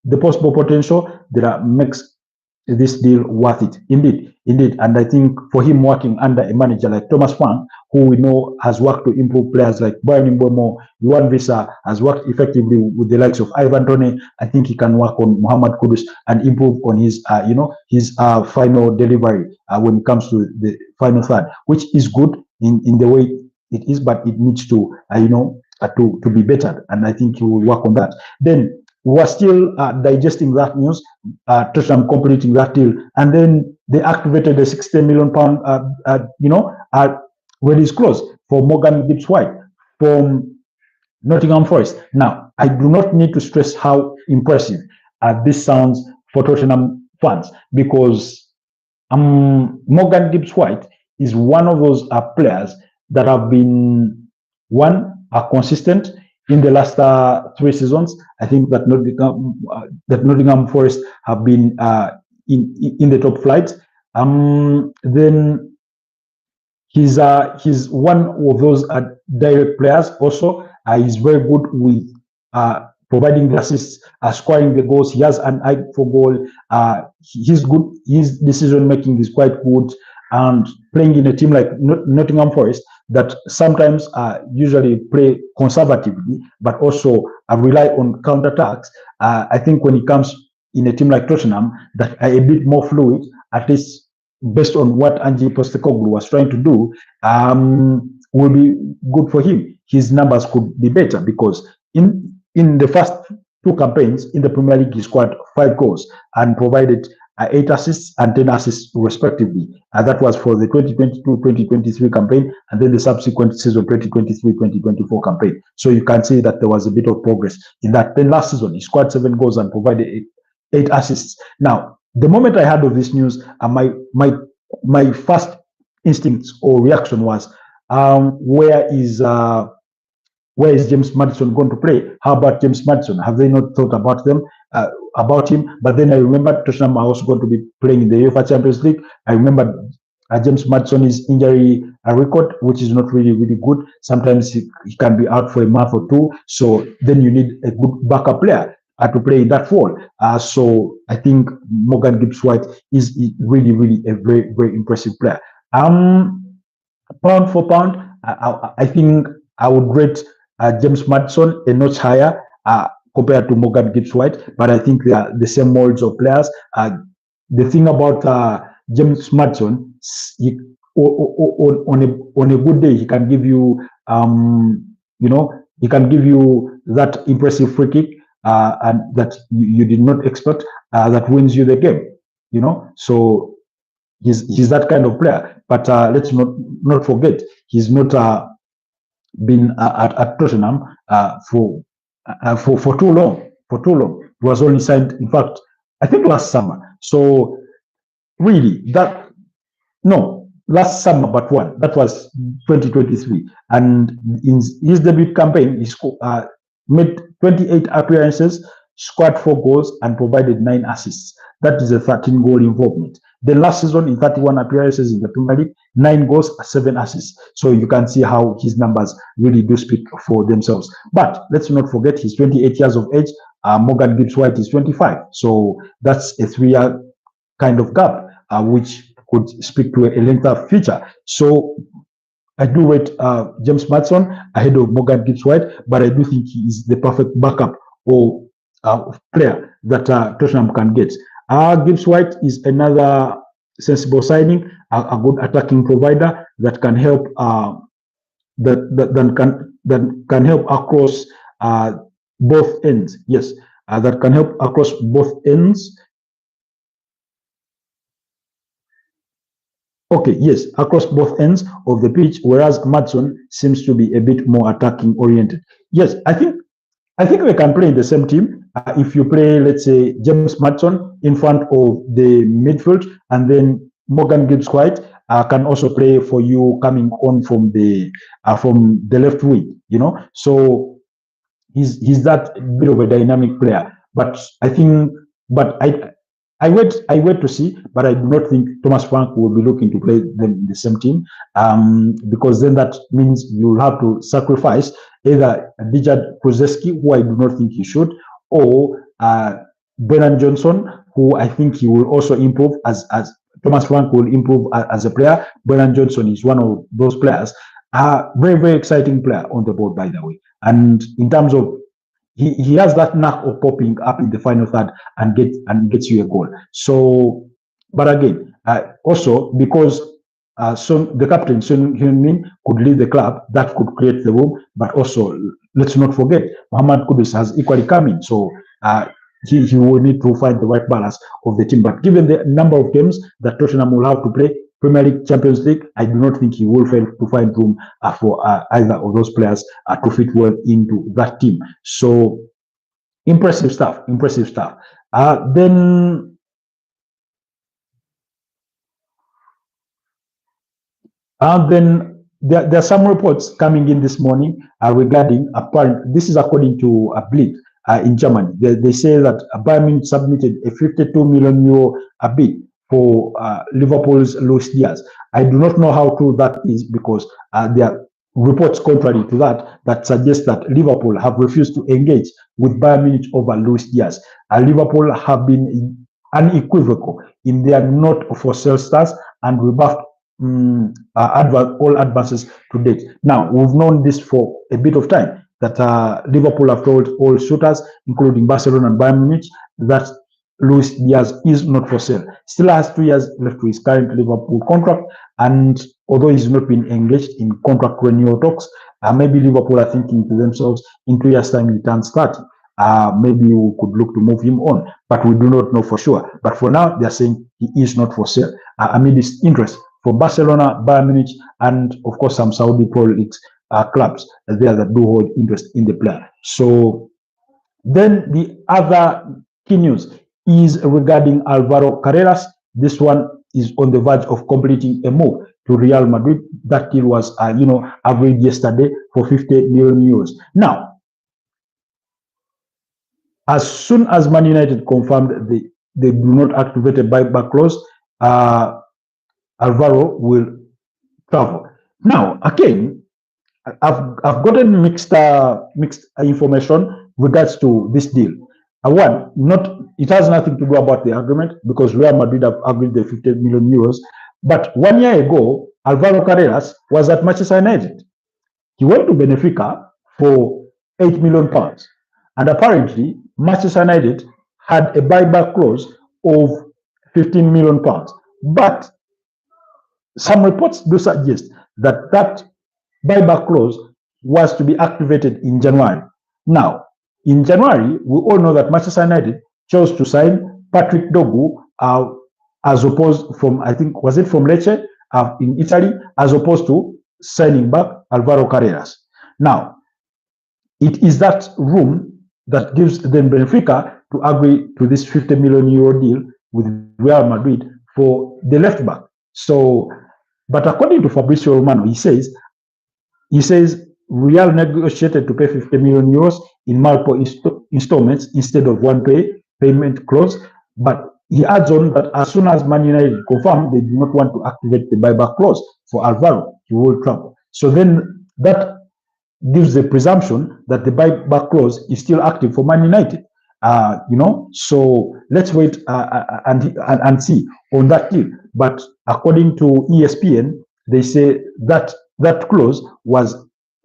Speaker 1: potential that makes this deal worth it. Indeed. And I think for him working under a manager like Thomas Frank, who we know has worked to improve players like Brian Mbeumo, Yuan Visa, has worked effectively with the likes of Ivan Toney, I think he can work on Muhammad Kudus and improve on his final delivery when it comes to the final third, which is good in the way it is, but it needs to to be better, and I think he will work on that. Then we were still digesting that news, Tottenham completing that deal, and then they activated a £60 million when it's closed for Morgan Gibbs-White from Nottingham Forest. Now, I do not need to stress how impressive this sounds for Tottenham fans, because Morgan Gibbs-White is one of those players that have been consistent in the last 3 seasons. I think that Nottingham Forest have been in the top flight. Then he's one of those direct players. Also, he's very good with providing the assists, scoring the goals. He has an eye for goal. He's good. His decision making is quite good. And playing in a team like Nottingham Forest, that sometimes usually play conservatively, but also rely on counterattacks. I think when it comes in a team like Tottenham, that are a bit more fluid, at least based on what Ange Postecoglou was trying to do, will be good for him. His numbers could be better, because in the first 2 campaigns in the Premier League, he scored 5 goals and provided 8 assists and 10 assists respectively. That was for the 2022-2023 campaign, and then the subsequent season 2023-2024 campaign. So you can see that there was a bit of progress in that. Then last season, he scored 7 goals and provided 8 assists. Now, the moment I heard of this news, my first instinct or reaction was, where is James Maddison going to play? How about James Maddison? Have they not thought about him? But then I remember Tottenham are also going to be playing in the UEFA Champions League. I remember James Maddison's injury record, which is not really good. Sometimes he can be out for a month or 2. So then you need a good backup player to play in that role. So I think Morgan Gibbs-White is really a very, very impressive player. Pound for pound, I think I would rate James Maddison a notch higher compared to Morgan Gibbs-White, but I think they are the same molds of players. The thing about James Maddison, on a good day, he can give you, he can give you that impressive free kick and that you did not expect, that wins you the game. So he's that kind of player. But let's not forget, he's not been at Tottenham for too long. For too long, he was only signed, in fact, I think last summer. So really, that no, last summer, but one that was 2023, and in his debut campaign, he made 28 appearances, scored 4 goals, and provided 9 assists. That is a 13-goal involvement. Then last season, in 31 appearances in the Premier League, 9 goals, 7 assists. So you can see how his numbers really do speak for themselves. But let's not forget, he's 28 years of age. Morgan Gibbs-White is 25. So that's a 3-year kind of gap, which could speak to a lengthy future. So I do rate James Maddison ahead of Morgan Gibbs-White, but I do think he is the perfect backup or player that Tottenham can get. Gibbs-White is another sensible signing, a good attacking provider that can help that can help across both ends. Yes, that can help across both ends. Okay, yes, across both ends of the pitch, whereas Maddison seems to be a bit more attacking oriented. Yes, I think they can play in the same team. If you play, let's say, James Maddison in front of the midfield, and then Morgan Gibbs-White can also play for you coming on from the left wing. You know, so he's that bit of a dynamic player. But I think, but I wait to see, but I do not think Thomas Frank will be looking to play them in the same team, because then that means you'll have to sacrifice either Dejan Kulusevski, who I do not think he should, or Brennan Johnson, who I think he will also improve as Thomas Frank will improve as a player. Brennan Johnson is one of those players. Very, very exciting player on the board, by the way. And in terms of he has that knack of popping up in the final third and gets you a goal. So, but again, also because the captain Son Heung-min could leave the club, that could create the room. But also, let's not forget, Mohamed Kudus has equally come in. So he will need to find the right balance of the team. But given the number of games that Tottenham will have to play, Premier League, Champions League, I do not think he will fail to find room for either of those players to fit well into that team. So impressive stuff. Then there are some reports coming in this morning regarding this is according to a Bleed in Germany. They say that Bayern Munich submitted a 52 million euro bid for Liverpool's Luis Diaz. I do not know how true that is, because there are reports contrary to that suggest that Liverpool have refused to engage with Bayern Munich over Luis Diaz. Liverpool have been unequivocal in their not for sale stance and rebuffed all advances to date. Now, we've known this for a bit of time, that Liverpool have told all suitors, including Barcelona and Bayern Munich, that Luis Diaz is not for sale. Still has 2 years left to his current Liverpool contract, and although he's not been engaged in contract renewal talks, maybe Liverpool are thinking to themselves, in 2 years' time he turns 30. Maybe we could look to move him on, but we do not know for sure. But for now, they're saying he is not for sale. Amidst interest for Barcelona, Bayern Munich, and of course some Saudi Pro Leagues clubs there that do hold interest in the player. So then the other key news is regarding Alvaro Carreras. This one is on the verge of completing a move to Real Madrid. That deal was, agreed yesterday for 50 million euros. Now, as soon as Man United confirmed they do not activate a buyback clause, Alvaro will travel. Now, again, I've gotten mixed information regards to this deal. It has nothing to do about the agreement, because Real Madrid have agreed the 50 million euros. But 1 year ago, Alvaro Carreras was at Manchester United. He went to Benfica for £8 million. And apparently, Manchester United had a buyback clause of £15 million. But some reports do suggest that buyback clause was to be activated in January. Now, in January, we all know that Manchester United chose to sign Patrick Dogu as opposed from, I think, was it from Lecce in Italy, as opposed to signing back Alvaro Carreras. Now, it is that room that gives then Benfica to agree to this 50 million euro deal with Real Madrid for the left back. So, but according to Fabrizio Romano, he says Real negotiated to pay 50 million euros in multiple installments instead of one payment clause. But he adds on that as soon as Man United confirm they do not want to activate the buyback clause for Alvaro, he will travel. So then that gives the presumption that the buyback clause is still active for Man United. So let's wait and see on that deal. But according to ESPN, they say that that clause was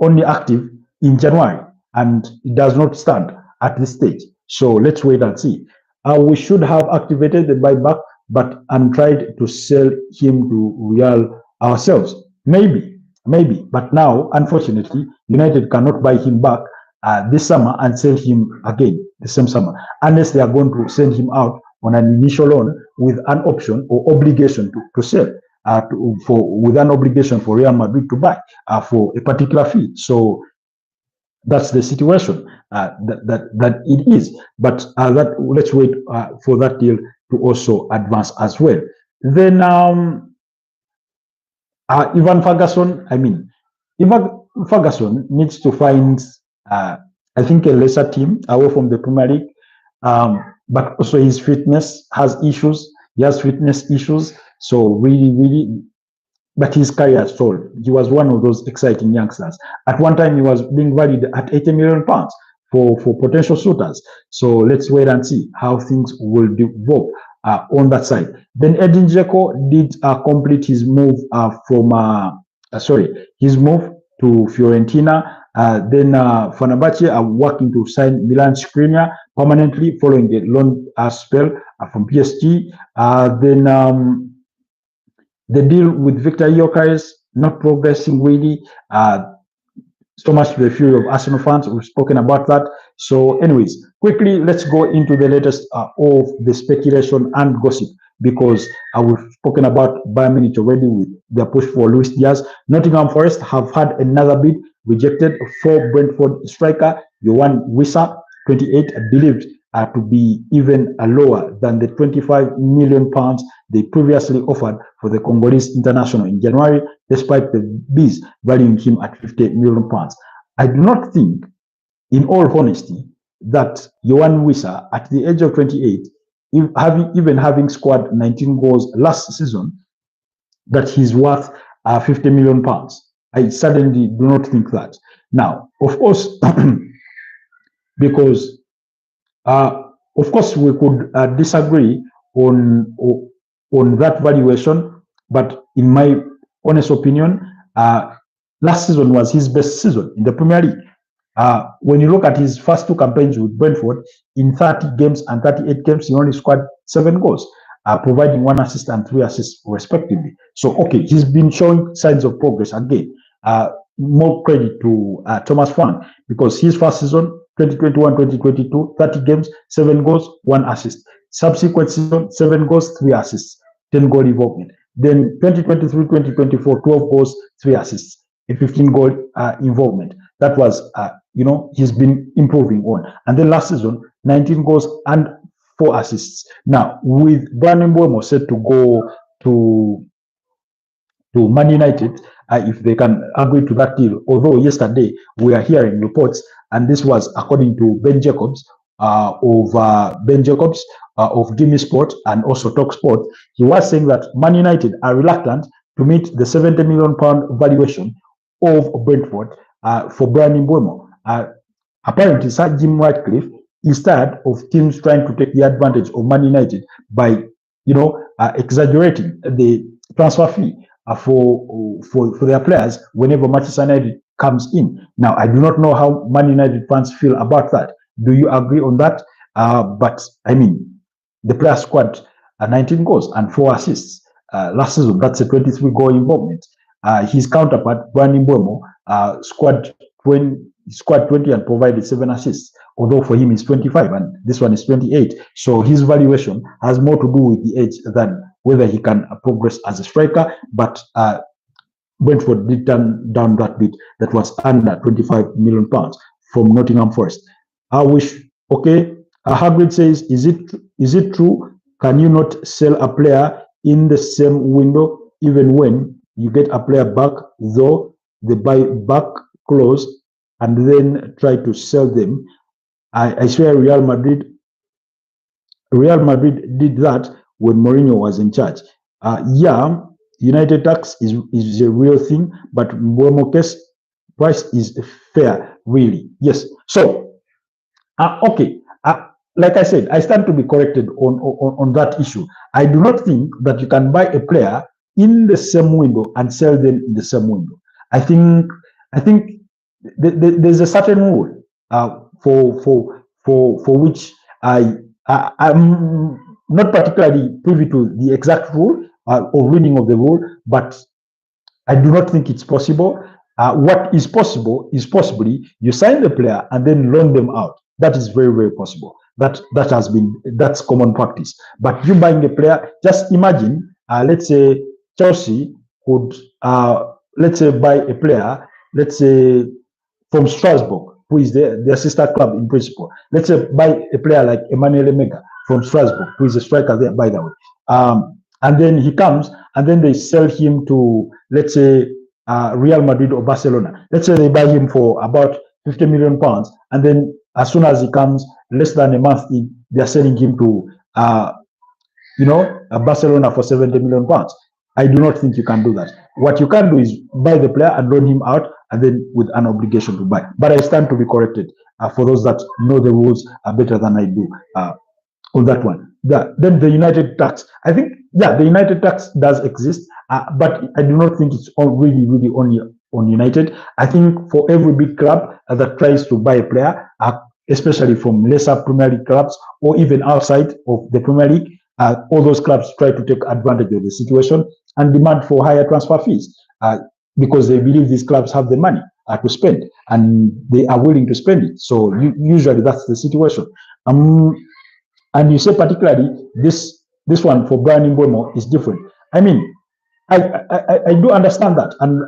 Speaker 1: only active in January and it does not stand at this stage. So let's wait and see. We should have activated the buyback, but and tried to sell him to Real ourselves. Maybe. But now, unfortunately, United cannot buy him back this summer and sell him again the same summer, unless they are going to send him out on an initial loan with an option or obligation to sell, with an obligation for Real Madrid to buy for a particular fee. So that's the situation that it is. But let's wait for that deal to also advance as well. Then Ivan Ferguson, Ivan Ferguson needs to find, I think, a lesser team away from the Premier League. But also his fitness has issues. He has fitness issues. So really, but his career has told. He was one of those exciting youngsters. At one time, he was being valued at 80 million pounds for potential suitors. So let's wait and see how things will develop on that side. Then Edin Dzeko did complete his move his move to Fiorentina. Then Fenerbahce are working to sign Milan Skriniar permanently following the loan spell from PSG. Then the deal with Victor Gyökeres not progressing really. So much to the fury of Arsenal fans. We've spoken about that. So anyways, quickly, let's go into the latest of the speculation and gossip, because we've spoken about Bayern Munich already with their push for Luis Diaz. Nottingham Forest have had another bid rejected for Brentford striker Yohan Wissa, 28, believed to be even lower than the 25 million pounds they previously offered for the Congolese international in January, despite the bids valuing him at 50 million pounds. I do not think, in all honesty, that Yohan Wissa, at the age of 28, even having scored 19 goals last season, that he's worth 50 million pounds. I certainly do not think that. Now, of course, because of course we could disagree on that valuation, but in my honest opinion, last season was his best season in the Premier League. When you look at his first two campaigns with Brentford, in 30 games and 38 games, he only scored 7 goals, providing 1 assist and 3 assists respectively. So, okay, he's been showing signs of progress again. More credit to Thomas Frank, because his first season, 2021-2022, 30 games, 7 goals, 1 assist. Subsequent season, 7 goals, 3 assists, 10 goal involvement. Then 2023-2024, 12 goals, 3 assists, a 15 goal involvement. That was, he's been improving on. And then last season, 19 goals and 4 assists. Now, with Brandon Mbeumo set to go to Man United, if they can agree to that deal, although yesterday we are hearing reports, and this was according to Ben Jacobs of Gimme Sport and also Talk Sport. He was saying that Man United are reluctant to meet the 70 million pound valuation of Brentford for Brandon Mbeumo. Apparently, Sir Jim Ratcliffe is tired of teams trying to take the advantage of Man United by, exaggerating the transfer fee for their players whenever Manchester United comes in. Now, I do not know how Man United fans feel about that. Do you agree on that? But I mean, the player scored 19 goals and 4 assists last season. That's a 23 goal involvement. His counterpart, Brandon Mbeumo, scored 20 and provided 7 assists. Although for him it's 25 and this one is 28. So his valuation has more to do with the age than whether he can progress as a striker, but Brentford did turn down that bid that was under £25 million from Nottingham Forest. I wish, okay, Hagrid says, is it true? Can you not sell a player in the same window even when you get a player back, though the buyback clause, and then try to sell them? I swear Real Madrid did that when Mourinho was in charge. Yeah, United tax is a real thing, but Mbeumo case price is fair, really. Yes. So, okay. Like I said, I stand to be corrected on that issue. I do not think that you can buy a player in the same window and sell them in the same window. I think there's a certain rule for which I'm not particularly privy to the exact rule or reading of the rule, but I do not think it's possible. What is possible is possibly you sign the player and then loan them out. That is very, very possible. That's common practice. But you buying a player, just imagine, let's say Chelsea could, let's say, buy a player, let's say from Strasbourg, who is their sister club in principle. Let's say buy a player like Emmanuel Emeka from Strasbourg, who is a striker there, by the way. And then he comes, and then they sell him to, let's say, Real Madrid or Barcelona. Let's say they buy him for about £50 million, and then as soon as he comes, less than a month in, they're selling him to, Barcelona for £70 million. I do not think you can do that. What you can do is buy the player and loan him out, and then with an obligation to buy. But I stand to be corrected for those that know the rules better than I do on that one. Then the United tax. I think, yeah, the United tax does exist, but I do not think it's really only on United. I think for every big club that tries to buy a player, especially from lesser Premier League clubs or even outside of the Premier League, all those clubs try to take advantage of the situation and demand for higher transfer fees because they believe these clubs have the money to spend and they are willing to spend it. So usually that's the situation. And you say particularly this one for Bryan Mbeumo is different. I mean, I do understand that, and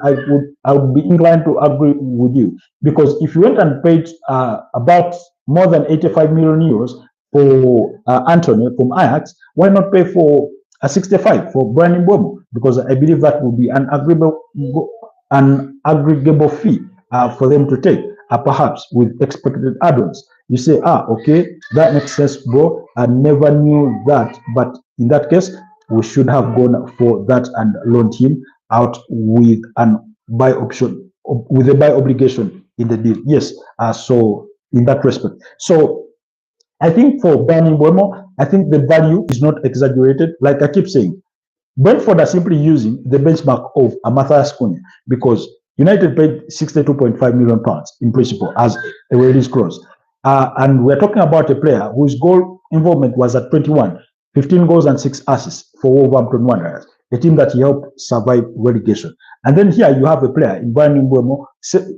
Speaker 1: I would be inclined to agree with you, because if you went and paid about more than 85 million euros for Anthony from Ajax, why not pay for 65 for Bryan Mbeumo? Because I believe that would be an aggregable fee for them to take, perhaps with expected add-ons. You say, okay, that makes sense, bro. I never knew that, but in that case, we should have gone for that and loaned him out with an buy option, with a buy obligation in the deal. Yes, so in that respect. So I think for Bryan Mbeumo, I think the value is not exaggerated. Like I keep saying, Brentford are simply using the benchmark of Matthias Cunha because United paid £62.5 million in principle as a release clause. And we're talking about a player whose goal involvement was at 21, 15 goals and 6 assists for Wolverhampton Wanderers, a team that he helped survive relegation. And then here you have a player in Bryan Mbeumo,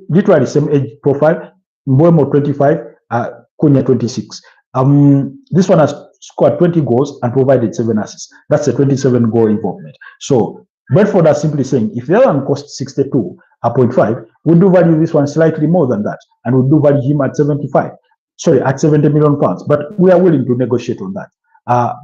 Speaker 1: literally same age profile, Mbeumo 25, Cunha 26. This one has scored 20 goals and provided 7 assists. That's a 27 goal involvement. So Brentford are simply saying if the other one costs 62.5, we'll do value this one slightly more than that, and we'll do value him at 70 million pounds. But we are willing to negotiate on that.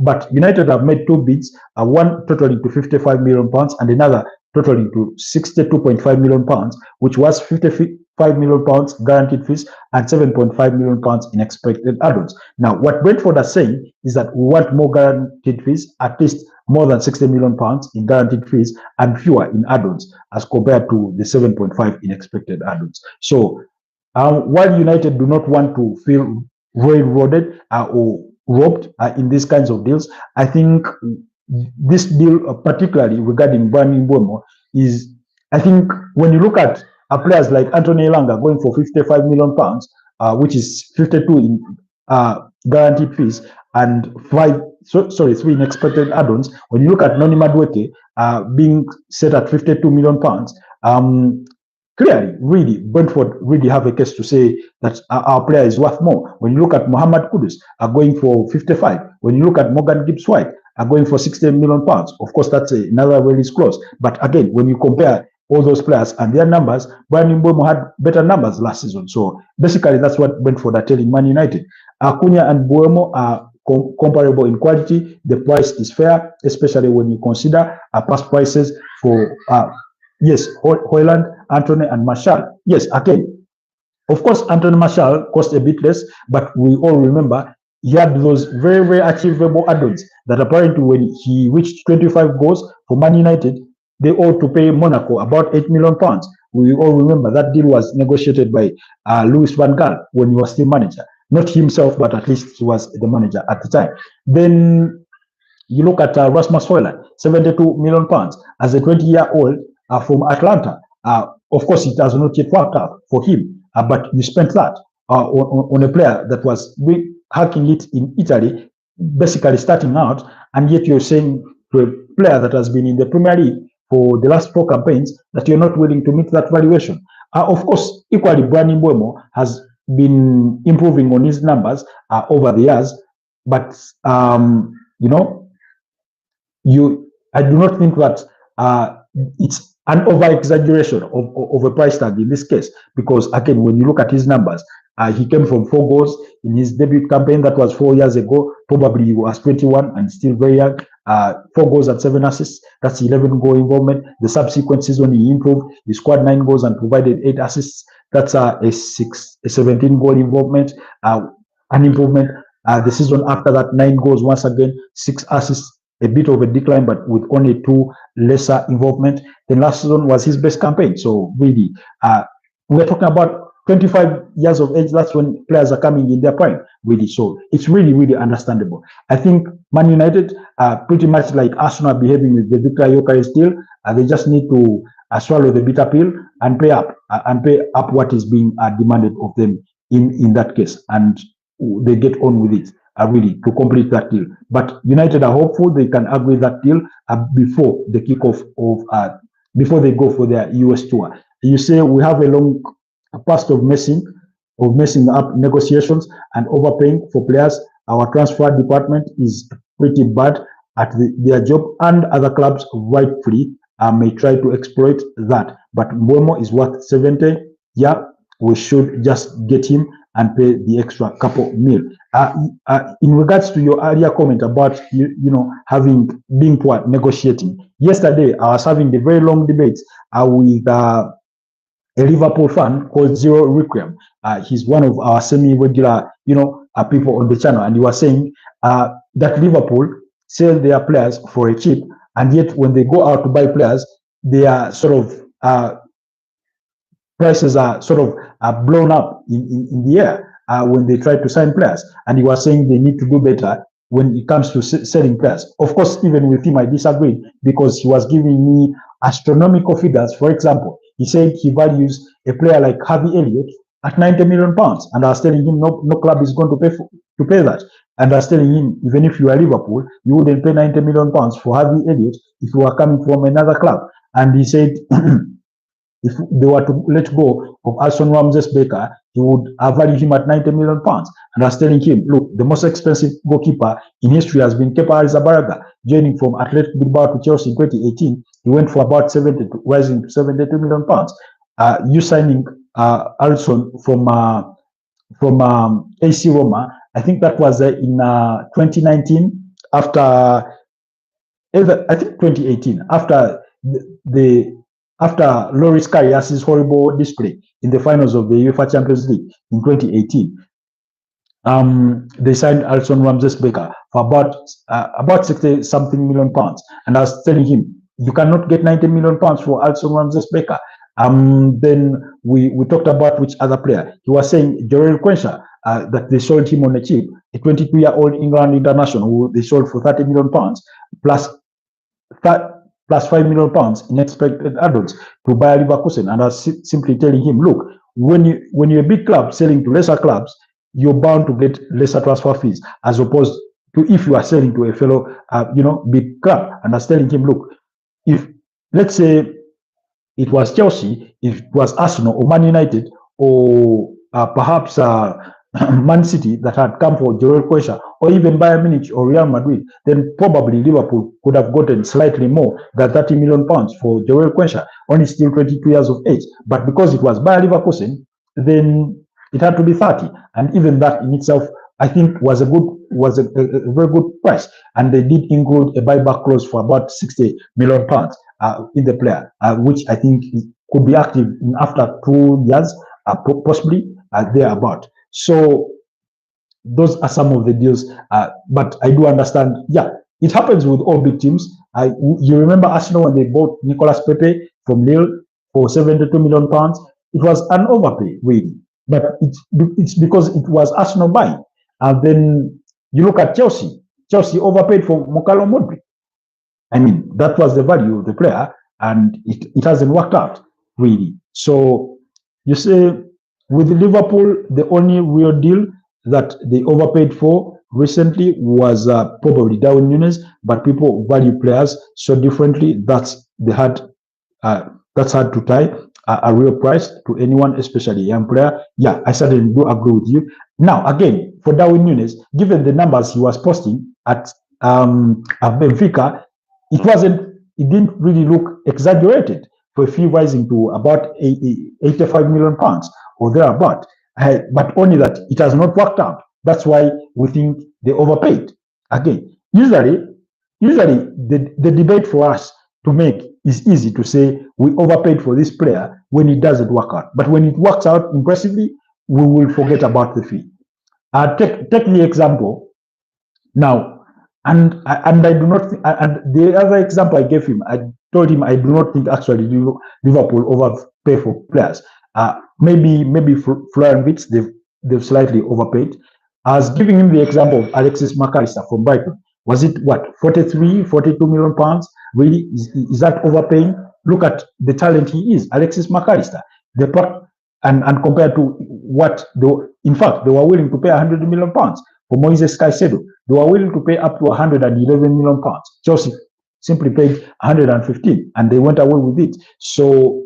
Speaker 1: But United have made 2 bids, one totaling to 55 million pounds and another totaling to 62.5 million pounds, which was 55 million pounds guaranteed fees and 7.5 million pounds in expected add-ons. Now, what Brentford are saying is that we want more guaranteed fees, at least more than 60 million pounds in guaranteed fees and fewer in add-ons as compared to the 7.5 in expected add-ons. So while United do not want to feel railroaded or robbed in these kinds of deals, I think this deal, particularly regarding Bryan Mbeumo, is, I think, when you look at players like Anthony Elanga going for 55 million pounds, which is 52 in guaranteed fees and 3 in expected add-ons. When you look at Noni Madueke being set at 52 million pounds, clearly, really, Brentford really have a case to say that our player is worth more. When you look at Mohamed Kudus, are going for 55. When you look at Morgan Gibbs-White, are going for 60 million pounds. Of course, that's another release clause. But again, when you compare all those players and their numbers, Brian Mbeumo had better numbers last season. So basically, that's what Brentford are telling Man United. Acuna and Mbeumo are comparable in quality. The price is fair, especially when you consider past prices for yes, Hoyland, Anthony, and Martial. Yes, again, of course, Anthony Martial cost a bit less, but we all remember he had those very, very achievable add-ons that apparently when he reached 25 goals for Man United, they ought to pay Monaco about £8 million. We all remember that deal was negotiated by Louis van Gaal when he was still manager. Not himself, but at least he was the manager at the time. Then you look at Rasmus Højlund, £72 million as a 20-year-old from Atlanta. Of course, it has not yet worked out for him, but you spent that on a player that was hacking it in Italy, basically starting out, and yet you're saying to a player that has been in the Premier League for the last 4 campaigns that you're not willing to meet that valuation. Of course, equally, Bryan Mbeumo has been improving on his numbers over the years, but you know, I do not think that it's an over-exaggeration of a price tag in this case, because again, when you look at his numbers, he came from 4 goals in his debut campaign. That was 4 years ago. Probably he was 21 and still very young. 4 goals and 7 assists. That's 11 goal involvement. The subsequent season he improved. He scored 9 goals and provided 8 assists. That's a 17 goal involvement. An improvement. The season after that, 9 goals once again, 6 assists. A bit of a decline, but with only 2 lesser involvement. The last season was his best campaign. So really, we're talking about 25 years of age. That's when players are coming in their prime, really. So it's really, really understandable. I think Man United are pretty much like Arsenal behaving with the Victor Gyökeres deal. They just need to swallow the bitter pill and pay up what is being demanded of them in that case, and they get on with it. Really to complete that deal. But United are hopeful they can agree that deal before the kickoff of before they go for their US tour. You say we have a long past of messing up negotiations and overpaying for players. Our transfer department is pretty bad at their job, and other clubs rightfully may try to exploit that. But Mbeumo is worth 70. Yeah, we should just get him and pay the extra couple mil. In regards to your earlier comment about being poor at negotiating, yesterday I was having a very long debate with a Liverpool fan called Zero Requiem. He's one of our semi-regular, people on the channel, and he was saying that Liverpool sell their players for a cheap, and yet when they go out to buy players, they are sort of prices are sort of blown up in the air when they try to sign players. And he was saying they need to do better when it comes to selling players. Of course, even with him, I disagreed because he was giving me astronomical figures. For example, he said he values a player like Harvey Elliott at £90 million, and I was telling him no club is going to pay that. And I was telling him, even if you are Liverpool, you wouldn't pay £90 million for Harvey Elliott if you were coming from another club. And he said if they were to let go of Alson Ramsey-Baker, he would value him at £90 million. And I was telling him, look, the most expensive goalkeeper in history has been Kepa Arrizabalaga, joining from Athletic Bilbao to Chelsea in 2018. He went for about 70, rising to £72 million. You signing Alson from AC Roma, I think that was in 2019, after, I think 2018, after after Loris Karius' horrible display in the finals of the UEFA Champions League in 2018, they signed Alson Ramsey-Baker for about 60-something million pounds. And I was telling him, you cannot get £90 million for Alson Ramsey-Baker. Then we talked about which other player. He was saying Jarell Quansah, that they sold him on a cheap, a 22-year-old England international who they sold for £30 million plus £5 million in expected add-ons to Bayer Leverkusen. And I was simply telling him, look, when you're a big club selling to lesser clubs, you're bound to get lesser transfer fees as opposed to if you are selling to a fellow, big club. And I was telling him, look, if let's say it was Chelsea, if it was Arsenal or Man United or perhaps Man City that had come for Joel Quencher, or even Bayern Munich or Real Madrid, then probably Liverpool could have gotten slightly more than 30 million pounds for Joel Quencher, only still 22 years of age. But because it was Bayer Leverkusen, then it had to be 30. And even that in itself, I think, was a very good price. And they did include a buyback clause for about 60 million pounds in the player, which I think could be active after 2 years, possibly thereabout. So those are some of the deals. But I do understand, yeah, it happens with all big teams. You remember Arsenal when they bought Nicolas Pepe from Lille for 72 million pounds? It was an overpay, really. But it's because it was Arsenal buying. And then you look at Chelsea. Chelsea overpaid for Mokalo Modric. I mean, that was the value of the player, and it hasn't worked out, really. So you say with Liverpool, the only real deal that they overpaid for recently was probably Darwin Núñez, but people value players so differently that's hard to tie a real price to anyone, especially a young player. Yeah, I certainly do agree with you. Now, again, for Darwin Núñez, given the numbers he was posting at Benfica, it didn't really look exaggerated for a fee rising to about 85 million pounds or thereabout. But only that it has not worked out. That's why we think they overpaid. Again, usually the debate for us to make is easy to say we overpaid for this player when it doesn't work out. But when it works out impressively, we will forget about the fee. Take the example now. And I do not think, and the other example I gave him, I told him I do not think actually Liverpool overpay for players. Maybe Florian Wirtz, they've slightly overpaid. I was giving him the example of Alexis McAllister from Brighton. Was it what, 42 million pounds? Really, is that overpaying? Look at the talent he is, Alexis McAllister. And compared to what in fact they were willing to pay 100 million pounds for Moises Caicedo. They were willing to pay up to 111 million pounds. Chelsea simply paid 115 and they went away with it. So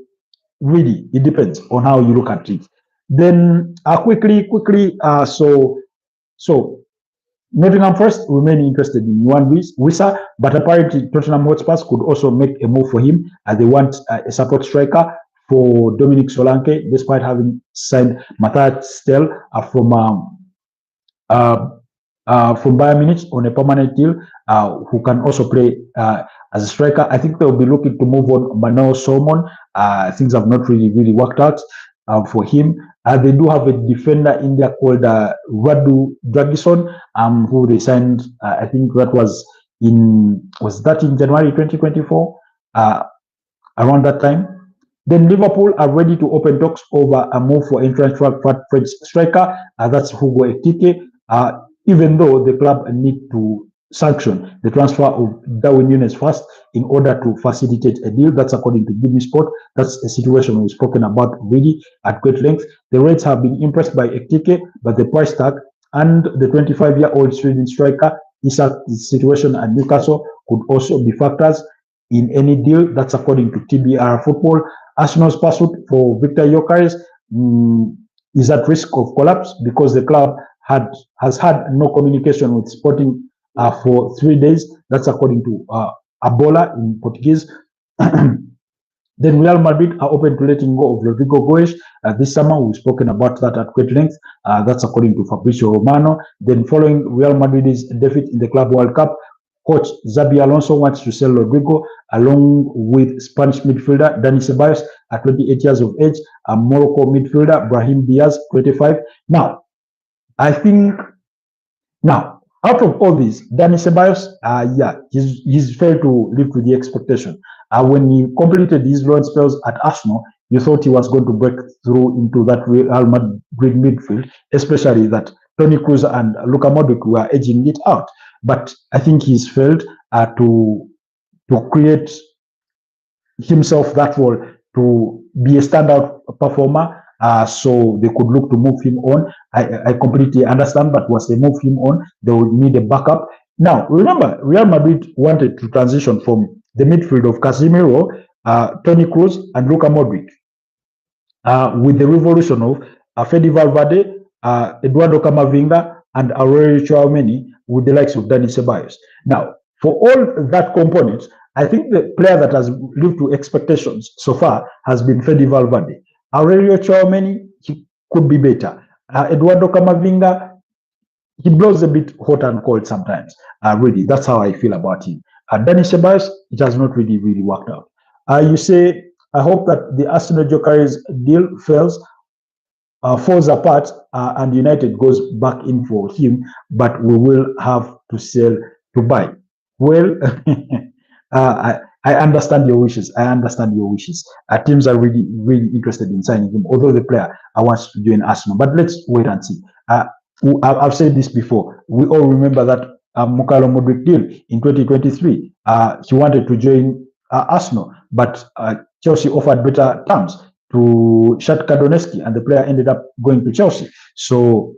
Speaker 1: really, it depends on how you look at it. Then quickly, so Nottingham Forest remain interested in Juan Wissa, but apparently Tottenham Hotspurs could also make a move for him, as they want a support striker for Dominic Solanke, despite having signed Matthias Stell from Bayern Munich on a permanent deal, who can also play as a striker. I think they'll be looking to move on Manuel Solomon. Things have not really worked out for him. They do have a defender in there called Radu Dragisson, who they signed. I think that was in January 2024, around that time. Then Liverpool are ready to open talks over a move for entrance French striker. That's Hugo Ekitike. Even though the club need to sanction the transfer of Darwin Núñez first in order to facilitate a deal. That's according to Gimme Sport. That's a situation we've spoken about really at great length. The Reds have been impressed by Ekitike, but the price tag and the 25-year-old Sweden striker Isak's situation at Newcastle could also be factors in any deal. That's according to TBR Football. Arsenal's pursuit for Victor Gyökeres is at risk of collapse because the club has had no communication with Sporting for 3 days. That's according to Abola in Portuguese. Then Real Madrid are open to letting go of Rodrigo Goes this summer. We've spoken about that at great length. That's according to Fabrizio Romano. Then following Real Madrid's defeat in the Club World Cup, coach Xabi Alonso wants to sell Rodrigo along with Spanish midfielder Dani Ceballos at 28 years of age, and Morocco midfielder Brahim Diaz, 25. Now, I think, out of all this, Dani Ceballos, he's failed to live to the expectation. When he completed his loan spells at Arsenal, you thought he was going to break through into that Real Madrid midfield, especially that Toni Kroos and Luka Modric were edging it out. But I think he's failed to create himself that role to be a standout performer. So they could look to move him on. I completely understand, but once they move him on, they would need a backup. Now, remember, Real Madrid wanted to transition from the midfield of Casemiro Toni Kroos and Luka Modric. With the revolution of Fede Valverde, Eduardo Camavinga, and Aurelio Tchouameni, with the likes of Dani Ceballos. Now, for all that component, I think the player that has lived to expectations so far has been Fede Valverde. Aurelio Tchouameni, he could be better. Eduardo Camavinga, he blows a bit hot and cold sometimes. Really, that's how I feel about him. Dani Ceballos, it has not really worked out. You say, I hope that the Arsenal Jokeris deal falls apart and United goes back in for him, but we will have to sell to buy. Well, I understand your wishes. Teams are really interested in signing him, although the player wants to join Arsenal. But let's wait and see. I've said this before. We all remember that Mukalo Modric deal in 2023. He wanted to join Arsenal, but Chelsea offered better terms to Shakhtar Donetsk, and the player ended up going to Chelsea. So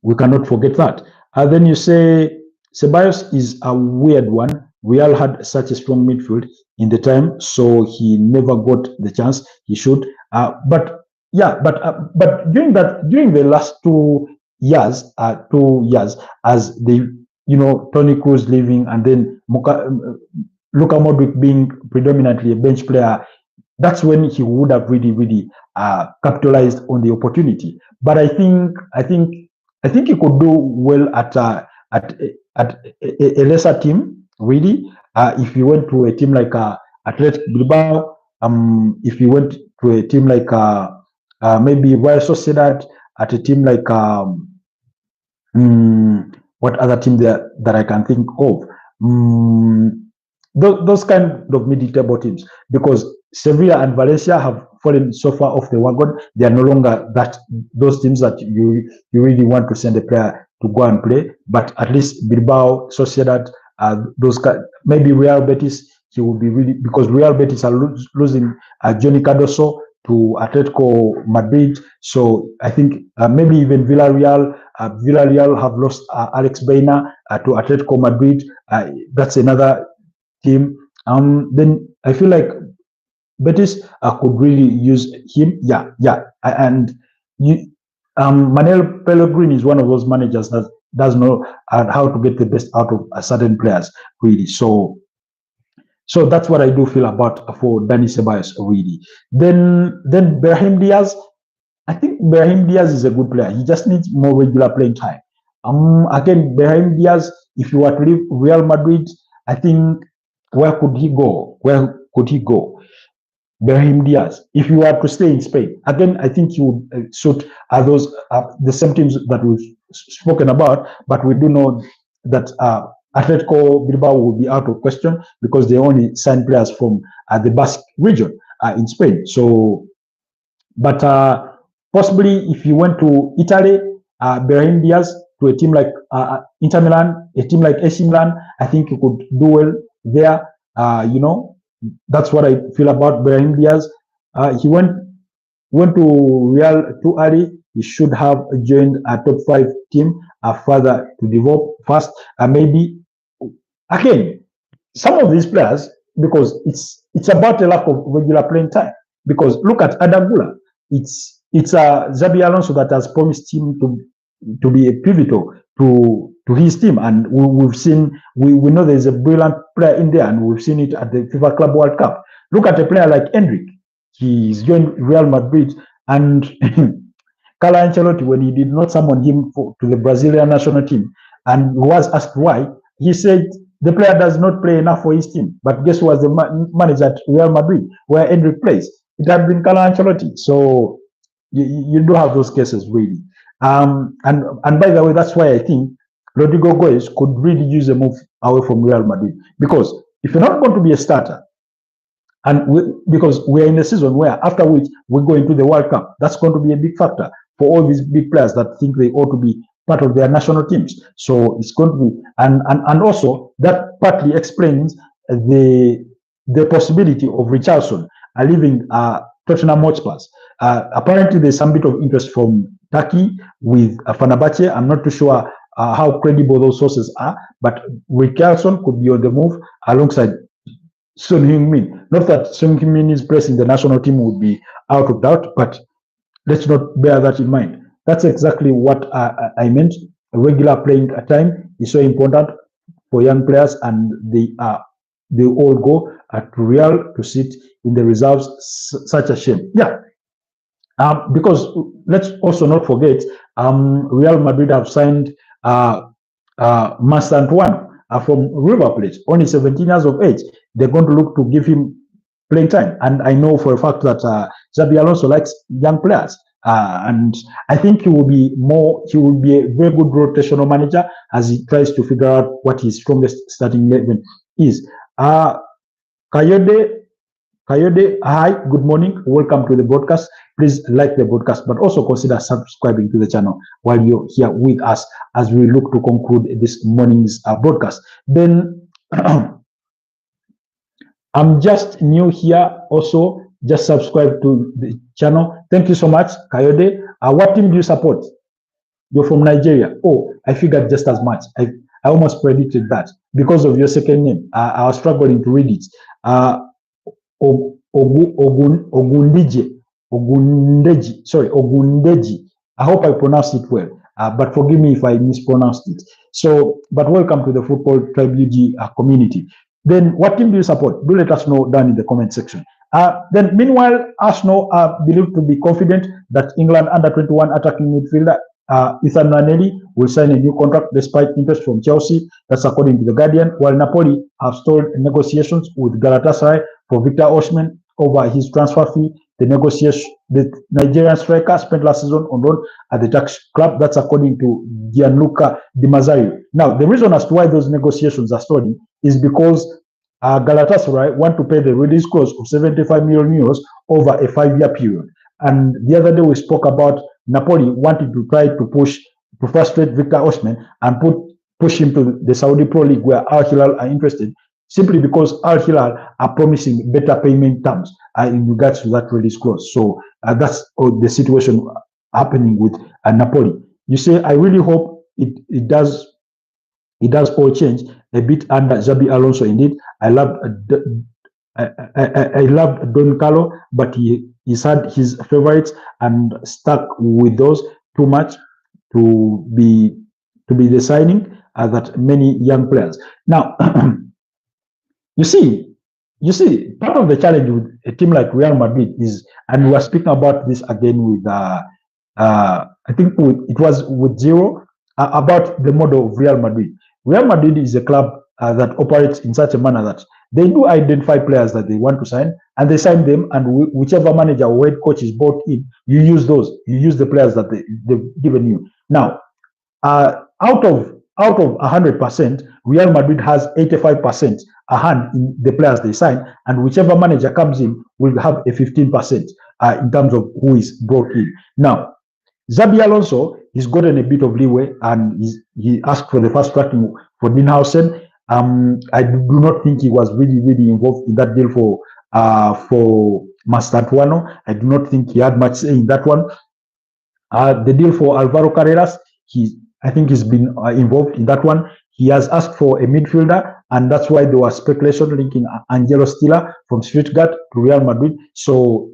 Speaker 1: we cannot forget that. Then you say Ceballos is a weird one. Real had such a strong midfield in the time, so he never got the chance he should. But during the last 2 years, as the Toni Kroos leaving and then Luka Modric being predominantly a bench player, that's when he would have really capitalized on the opportunity. But I think he could do well at a lesser team, really. If he went to a team like Athletic Bilbao, if he went to a team like maybe Real Sociedad, at a team like what other team there that I can think of? Those kind of mid-table teams, because Sevilla and Valencia have fallen so far off the wagon. They are no longer those teams that you really want to send a player to go and play. But at least Bilbao, Sociedad, maybe Real Betis, he will be really, because Real Betis are losing Johnny Cardoso to Atletico Madrid. So I think maybe even Villarreal have lost Alex Baena to Atletico Madrid. That's another team. Then I feel like Betis could really use him. And Manuel Pellegrini is one of those managers that does know how to get the best out of certain players, really. So that's what I do feel about for Dani Ceballos, really. Then Brahim Diaz, I think Brahim Diaz is a good player. He just needs more regular playing time. Again, Brahim Diaz, if you were to leave Real Madrid, I think where could he go? Brahim Diaz. If you were to stay in Spain, again, I think you would suit those the same teams that we've spoken about, but we do know that Atletico Bilbao will be out of question because they only sign players from the Basque region in Spain. So, but possibly if you went to Italy, Brahim Diaz to a team like Inter Milan, a team like AC Milan, I think you could do well there. That's what I feel about Brahim Diaz. He went to Real too early. He should have joined a top 5 team further to develop fast. Maybe again, some of these players, because it's about a lack of regular playing time. Because look at Adagula, it's Xabi Alonso that has promised him to be a pivotal to his team, and we've seen we know there's a brilliant player in there, and we've seen it at the FIFA Club World Cup. Look at a player like Endrick. He's joined Real Madrid, and Carlo Ancelotti, when he did not summon him to the Brazilian national team, and was asked why, he said the player does not play enough for his team. But guess who was the manager at Real Madrid, where Endrick plays? It had been Carlo Ancelotti. So you do have those cases, really. And by the way, that's why I think Rodrigo Goes could really use a move away from Real Madrid, because if you're not going to be a starter, and because we're in a season where after which we go into the World Cup, that's going to be a big factor for all these big players that think they ought to be part of their national teams. So it's going to be, and also that partly explains the possibility of Richarlison leaving Tottenham Hotspur. Apparently, there's some bit of interest from Turkey with Fenerbahce. I'm not too sure how credible those sources are, but Richarlison could be on the move alongside Son Heung-min. Not that Son Heung-min's place in the national team would be out of doubt, but let's not bear that in mind. That's exactly what I meant. A regular playing time is so important for young players, and they all go to Real to sit in the reserves. Such a shame. Yeah, because let's also not forget, Real Madrid have signed Master Antoine from River Plate, only 17 years of age. They're going to look to give him playing time. And I know for a fact that Xabi Alonso likes young players. And I think he will be a very good rotational manager as he tries to figure out what his strongest starting 11 is. Kayode, hi, good morning. Welcome to the broadcast. Please like the broadcast, but also consider subscribing to the channel while you're here with us as we look to conclude this morning's broadcast. Then I'm just new here. Also, just subscribe to the channel. Thank you so much, Kayode. What team do you support? You're from Nigeria. Oh, I figured just as much. I almost predicted that because of your second name. I was struggling to read it. Ogundeji. I hope I pronounced it well, but forgive me if I mispronounced it. So, but welcome to the Footballtribeug community. Then, what team do you support? Do let us know down in the comment section. Then, meanwhile, Arsenal are believed to be confident that England under-21 attacking midfielder Ethan Nwaneri will sign a new contract despite interest from Chelsea. That's according to The Guardian. While Napoli have stalled negotiations with Galatasaray for Victor Osimhen over his transfer fee. The Nigerian striker spent last season on loan at the Turkish club. That's according to Gianluca Di Mazzario. Now, the reason as to why those negotiations are stalling is because Galatasaray want to pay the release clause of 75 million euros over a 5-year period. And the other day we spoke about Napoli wanting to try to frustrate Victor Osimhen and push him to the Saudi Pro League where Al Hilal are interested, simply because Al Hilal are promising better payment terms in regards to that release clause. So that's the situation happening with Napoli. You say, I really hope it does all change a bit under Xabi Alonso. Indeed, I loved Don Carlo, but he's had his favorites and stuck with those too much to be the signing that many young players. Now, you see, part of the challenge with a team like Real Madrid is, and we were speaking about this again with, I think it was with Zero, about the model of Real Madrid. Real Madrid is a club that operates in such a manner that they do identify players that they want to sign, and they sign them, and whichever manager or head coach is brought in, you use the players that they've given you. Now, out of 100%, Real Madrid has 85% a hand in the players they sign, and whichever manager comes in will have a 15% in terms of who is brought in. Now, Xabi Alonso, he's gotten a bit of leeway, and he asked for the fast tracking for Dinhausen. I do not think he was really involved in that deal for Mastantuano. I do not think he had much say in that one. The deal for Alvaro Carreras, I think he's been involved in that one. He has asked for a midfielder, and that's why there was speculation linking Angelo Stiller from Stuttgart to Real Madrid. So,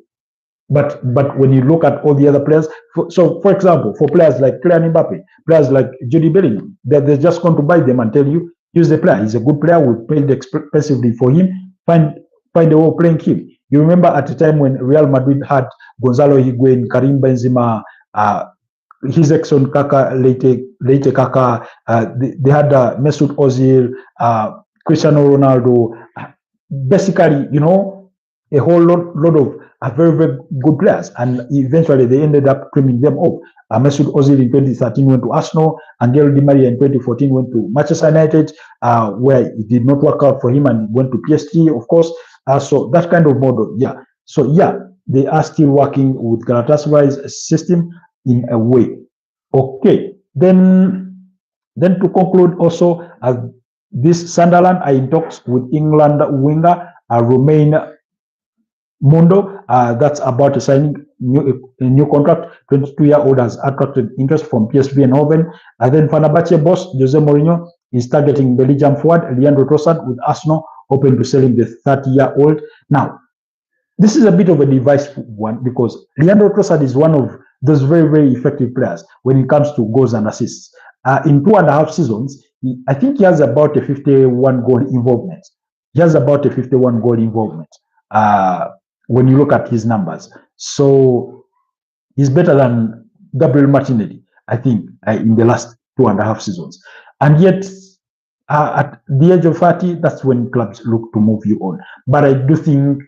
Speaker 1: but when you look at all the other players, for example, for players like Kylian Mbappe, players like Jude Bellingham, they're just going to buy them and tell you, use the player. He's a good player. We paid expensively for him. Find a way of playing him. You remember at the time when Real Madrid had Gonzalo Higuain, Karim Benzema, his ex-son Kaka, late Kaka, they had Mesut Ozil, Cristiano Ronaldo, basically, a whole lot of very, very good players, and eventually they ended up trimming them off. Mesut Ozil in 2013 went to Arsenal, Angel Di Maria in 2014 went to Manchester United, where it did not work out for him and went to PSG, of course. So that kind of model, yeah. So yeah, they are still working with Galatasaray's system in a way. Okay, then to conclude also, this Sunderland are in talks with England winger Romain Mundo. That's about to sign a new contract. 22-year-old has attracted interest from PSV and Eindhoven. And then Fenerbahce boss Jose Mourinho is targeting Belgium forward Leandro Trossard with Arsenal open to selling the 30-year-old. Now, this is a bit of a divisive one because Leandro Trossard is one of those very, very effective players when it comes to goals and assists. In 2.5 seasons, I think he has about a 51 goal involvement. He has about a 51 goal involvement when you look at his numbers. So he's better than Gabriel Martinelli, I think, in the last 2.5 seasons. And yet, at the age of 30, that's when clubs look to move you on. But I do think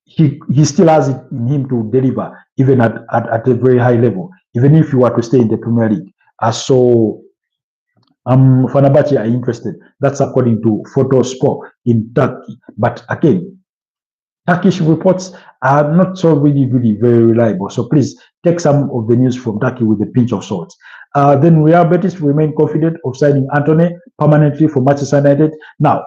Speaker 1: he still has it in him to deliver, even at a very high level, even if you were to stay in the Premier League. So Fenerbahce are interested. That's according to Photosport in Turkey. But again, Turkish reports are not so really very reliable. So please take some of the news from Turkey with a pinch of salt. Then Real Betis remain confident of signing Antony permanently for Manchester United. Now,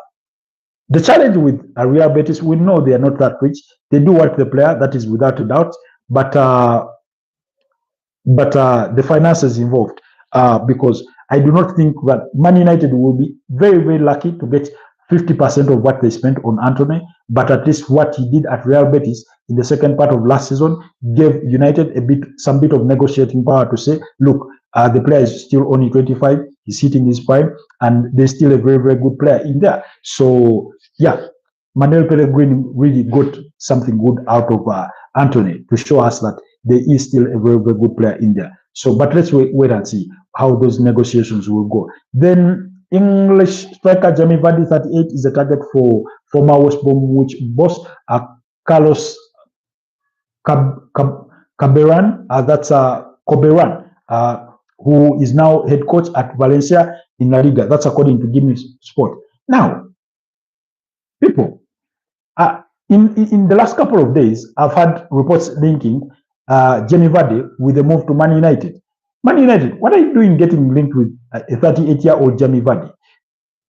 Speaker 1: the challenge with Real Betis, we know they are not that rich. They do want the player, that is without a doubt. But the finances involved, because I do not think that Man United will be very lucky to get 50% of what they spent on Antony, but at least what he did at Real Betis in the second part of last season gave United some bit of negotiating power to say, look, the player is still only 25, he's hitting his prime, and there's still a very good player in there. So yeah, Manuel Pellegrini really got something good out of Antony to show us that there is still a very good player in there. So, but let's wait and see how those negotiations will go. Then English striker Jamie Vardy, 38, is a target for former West Bromwich boss Carlos Caberan. That's Coberan, who is now head coach at Valencia in La Liga. That's according to Gimme Sport. Now, people, in the last couple of days, I've had reports linking Jamie Vardy with a move to Man United. Man United, what are you doing getting linked with a 38-year-old Jamie Vardy?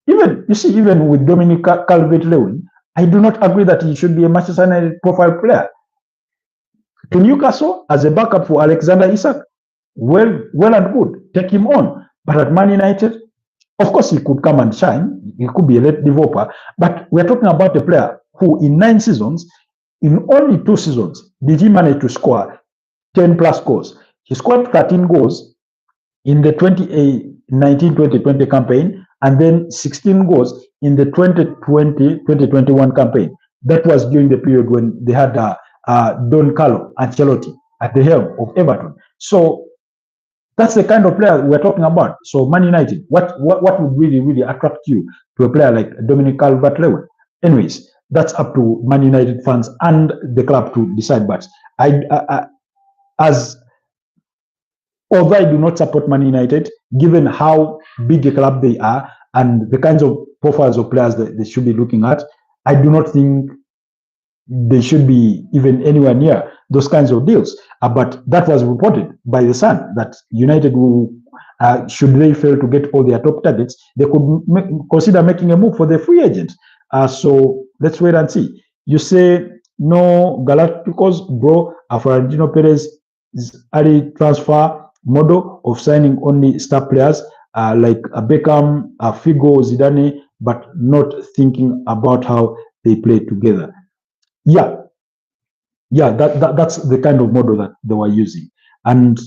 Speaker 1: Even with Dominic Calvert-Lewin, I do not agree that he should be a Manchester United profile player. To Newcastle, as a backup for Alexander Isak, well and good, take him on. But at Man United, of course, he could come and shine. He could be a late developer. But we're talking about a player who, in 9 seasons, in only 2 seasons, did he manage to score 10 plus goals. He scored 13 goals in the 2019-2020 campaign, and then 16 goals in the 2020-2021 campaign. That was during the period when they had Don Carlo Ancelotti at the helm of Everton. So that's the kind of player we're talking about. So Man United, what would really attract you to a player like Dominic Calvert-Lewin? Anyways, that's up to Man United fans and the club to decide. But although I do not support Man United, given how big a club they are and the kinds of profiles of players that they should be looking at, I do not think they should be even anywhere near those kinds of deals. But that was reported by The Sun that United will, should they fail to get all their top targets, they could consider making a move for the free agent. So let's wait and see. You say no Galacticos, bro, Florentino Perez is early transfer model of signing only star players like Beckham, Figo, Zidane, but not thinking about how they play together. Yeah, that's the kind of model that they were using. And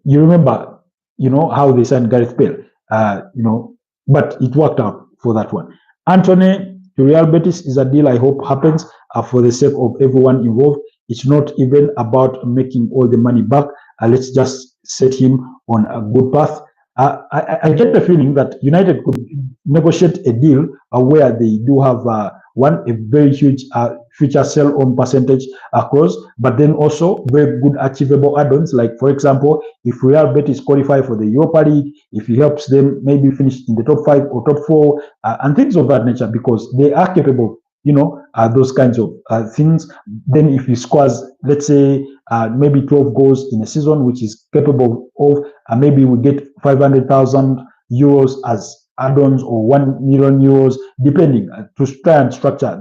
Speaker 1: you remember, how they signed Gareth Bale, but it worked out for that one. Antony to Real Betis is a deal I hope happens for the sake of everyone involved. It's not even about making all the money back. Let's just set him on a good path. I get the feeling that United could negotiate a deal where they do have a very huge future sell-on percentage clause, but then also very good achievable add-ons. Like, for example, if Real Betis qualify for the Europa League, if he helps them maybe finish in the top 5 or top 4, and things of that nature, because they are capable, those kinds of things. Then if he scores, let's say, maybe 12 goals in a season, which is capable of, maybe we get 500,000 euros as add-ons or 1 million euros, depending, to try and structure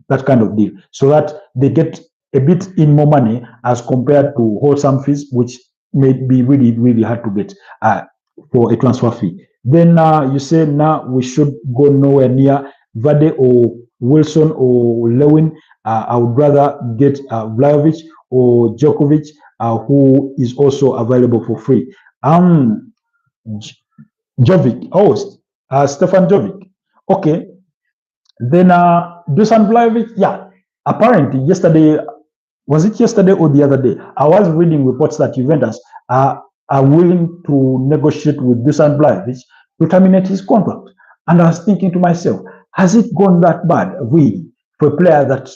Speaker 1: that kind of deal, so that they get a bit in more money as compared to wholesome fees, which may be really hard to get for a transfer fee. Then you say now we should go nowhere near Vade or Wilson or Lewin. I would rather get Vlahovic or Djokovic, who is also available for free. Jovic, Stefan Jovic. Okay, then Dusan Vlahovic, yeah. Apparently, yesterday, was it yesterday or the other day? I was reading reports that Juventus are willing to negotiate with Dusan Vlahovic to terminate his contract. And I was thinking to myself, has it gone that bad, really, for a player that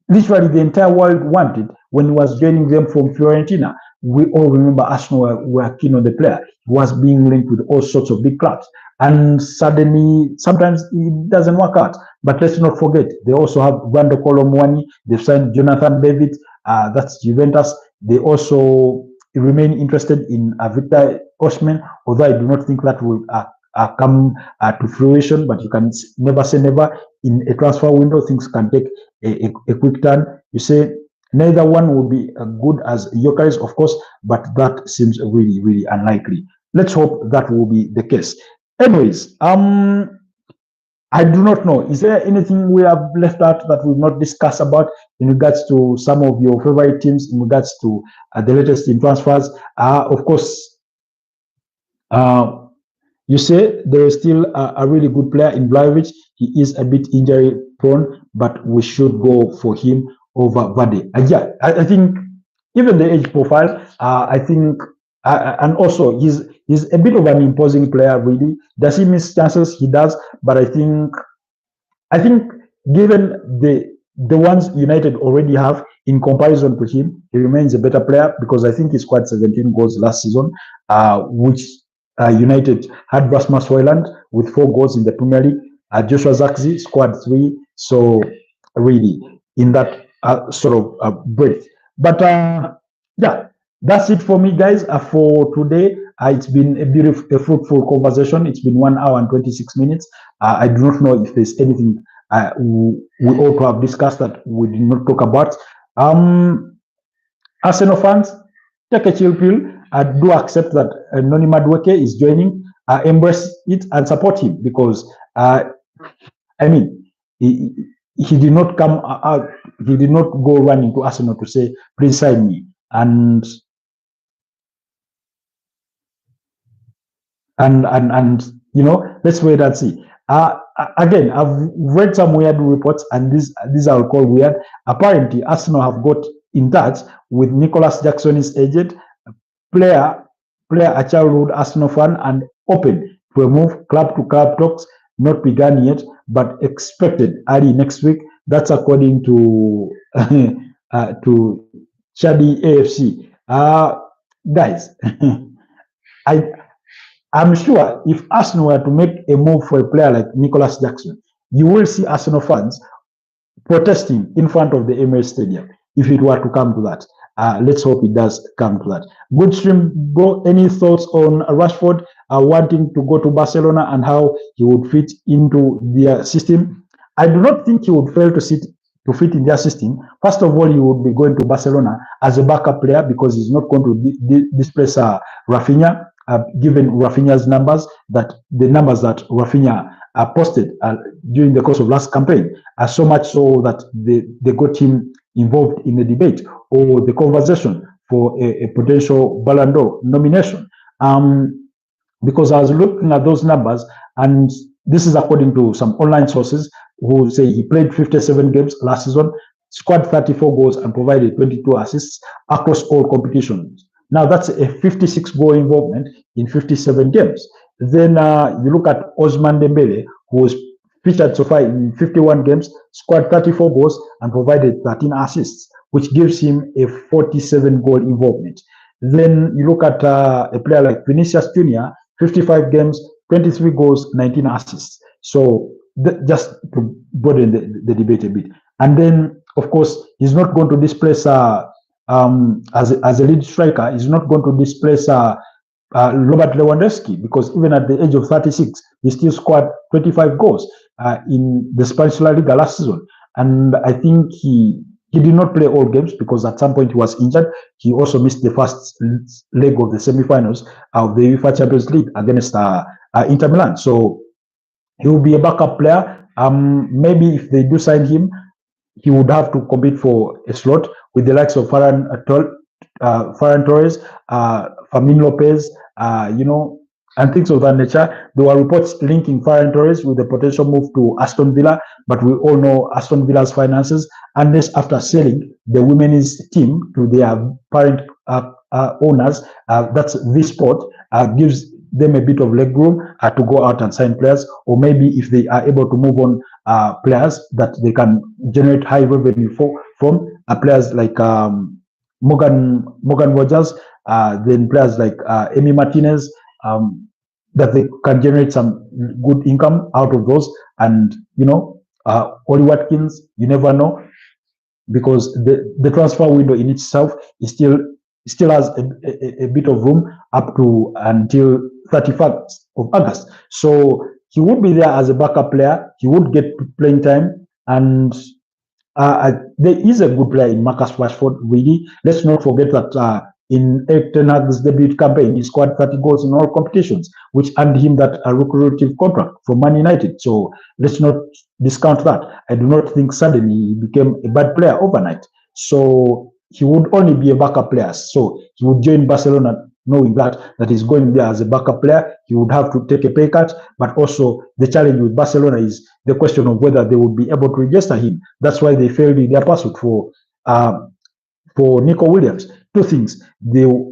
Speaker 1: literally the entire world wanted when he was joining them from Fiorentina? We all remember Arsenal were keen on the player. He was being linked with all sorts of big clubs. And suddenly, sometimes it doesn't work out. But let's not forget, they also have Rando Colomwani. They've signed Jonathan David. That's Juventus. They also remain interested in Victor Osimhen, although I do not think that will come to fruition. But you can never say never. In a transfer window, things can take a quick turn. You say neither one will be good as Gyökeres, of course, but that seems really, really unlikely. Let's hope that will be the case. Anyways, I do not know. Is there anything we have left out that we've not discussed about in regards to some of your favorite teams, in regards to the latest team transfers? Of course, you say there is still a really good player in Vlahovic. He is a bit injury prone, but we should go for him over Vade. Yeah, I think even the age profile, I think, and also he's a bit of an imposing player, really. Does he miss chances? He does, but I think given the ones United already have in comparison to him, he remains a better player because I think he scored 17 goals last season, which United had Rasmus Højlund with 4 goals in the Premier League. Joshua Zirkzee scored 3, so really in that sort of breadth. But yeah, that's it for me, guys, for today. It's been a fruitful conversation. It's been 1 hour and 26 minutes. I do not know if there's anything we ought to have discussed that we did not talk about. Arsenal fans, take a chill pill. Do accept that Noni Madueke is joining. Embrace it and support him because, I mean, he did not come out, he did not go running to Arsenal to say, please sign me. And you know, let's wait and see. Again, I've read some weird reports, and these I'll call weird. Apparently, Arsenal have got in touch with Nicholas Jackson's agent, player a childhood Arsenal fan, and open to a move. Club to club talks not begun yet, but expected early next week. That's according to to Chadi AFC. Guys, I'm sure if Arsenal were to make a move for a player like Nicholas Jackson, you will see Arsenal fans protesting in front of the Emirates Stadium if it were to come to that. Let's hope it does come to that. Good stream, bro. Any thoughts on Rashford wanting to go to Barcelona and how he would fit into their system? I do not think he would fail to fit in their system. First of all, he would be going to Barcelona as a backup player because he's not going to displace Rafinha. Given Rafinha's numbers, that the numbers that Rafinha posted during the course of last campaign are so much so that they got him involved in the debate or the conversation for a potential Ballon d'Or nomination. Because I was looking at those numbers, and this is according to some online sources who say he played 57 games last season, scored 34 goals, and provided 22 assists across all competitions. Now, that's a 56 goal involvement in 57 games. Then you look at Ousmane Dembele, who was featured so far in 51 games, scored 34 goals, and provided 13 assists, which gives him a 47 goal involvement. Then you look at a player like Vinicius Jr., 55 games, 23 goals, 19 assists. So just to broaden the debate a bit. And then, of course, he's not going to displace as a lead striker, he's not going to displace Robert Lewandowski, because even at the age of 36, he still scored 25 goals in the Spanish La Liga last season. And I think he he did not play all games because at some point he was injured. He also missed the first leg of the semi-finals of the UEFA Champions League against Inter Milan. So he will be a backup player. Maybe if they do sign him, he would have to compete for a slot with the likes of Ferran Torres, Fermin Lopez, and things of that nature. There were reports linking Ferran Torres with a potential move to Aston Villa, but we all know Aston Villa's finances, unless after selling the women's team to their parent owners, that's this sport, gives them a bit of leg room to go out and sign players, or maybe if they are able to move on players that they can generate high revenue from players like Morgan Rogers, then players like Emi Martinez, that they can generate some good income out of those. And Oli Watkins, you never know, because the transfer window in itself is still has a bit of room up to until 31st of August. So he would be there as a backup player. He would get playing time, and there is a good player in Marcus Rashford. Really, let's not forget that in Erik ten Hag's debut campaign, he scored 30 goals in all competitions, which earned him that lucrative contract from Man United. So let's not discount that. I do not think suddenly he became a bad player overnight. So he would only be a backup player. So he would join Barcelona knowing that he's going there as a backup player. He would have to take a pay cut, but also the challenge with Barcelona is the question of whether they would be able to register him. That's why they failed in their pursuit for Nico Williams. Two things: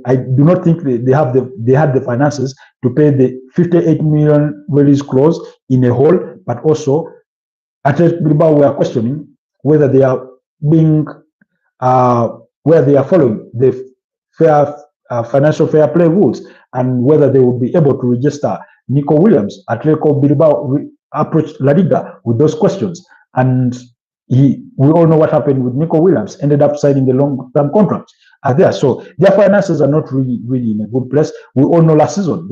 Speaker 1: I do not think they had the finances to pay the 58 million release clause in a whole, but also Athletic Bilbao were questioning whether they are where they are following the financial fair play rules, and whether they will be able to register Nico Williams. Atletico Bilbao approached La Liga with those questions, and we all know what happened with Nico Williams. Ended up signing a long-term contract there. So their finances are not really in a good place. We all know last season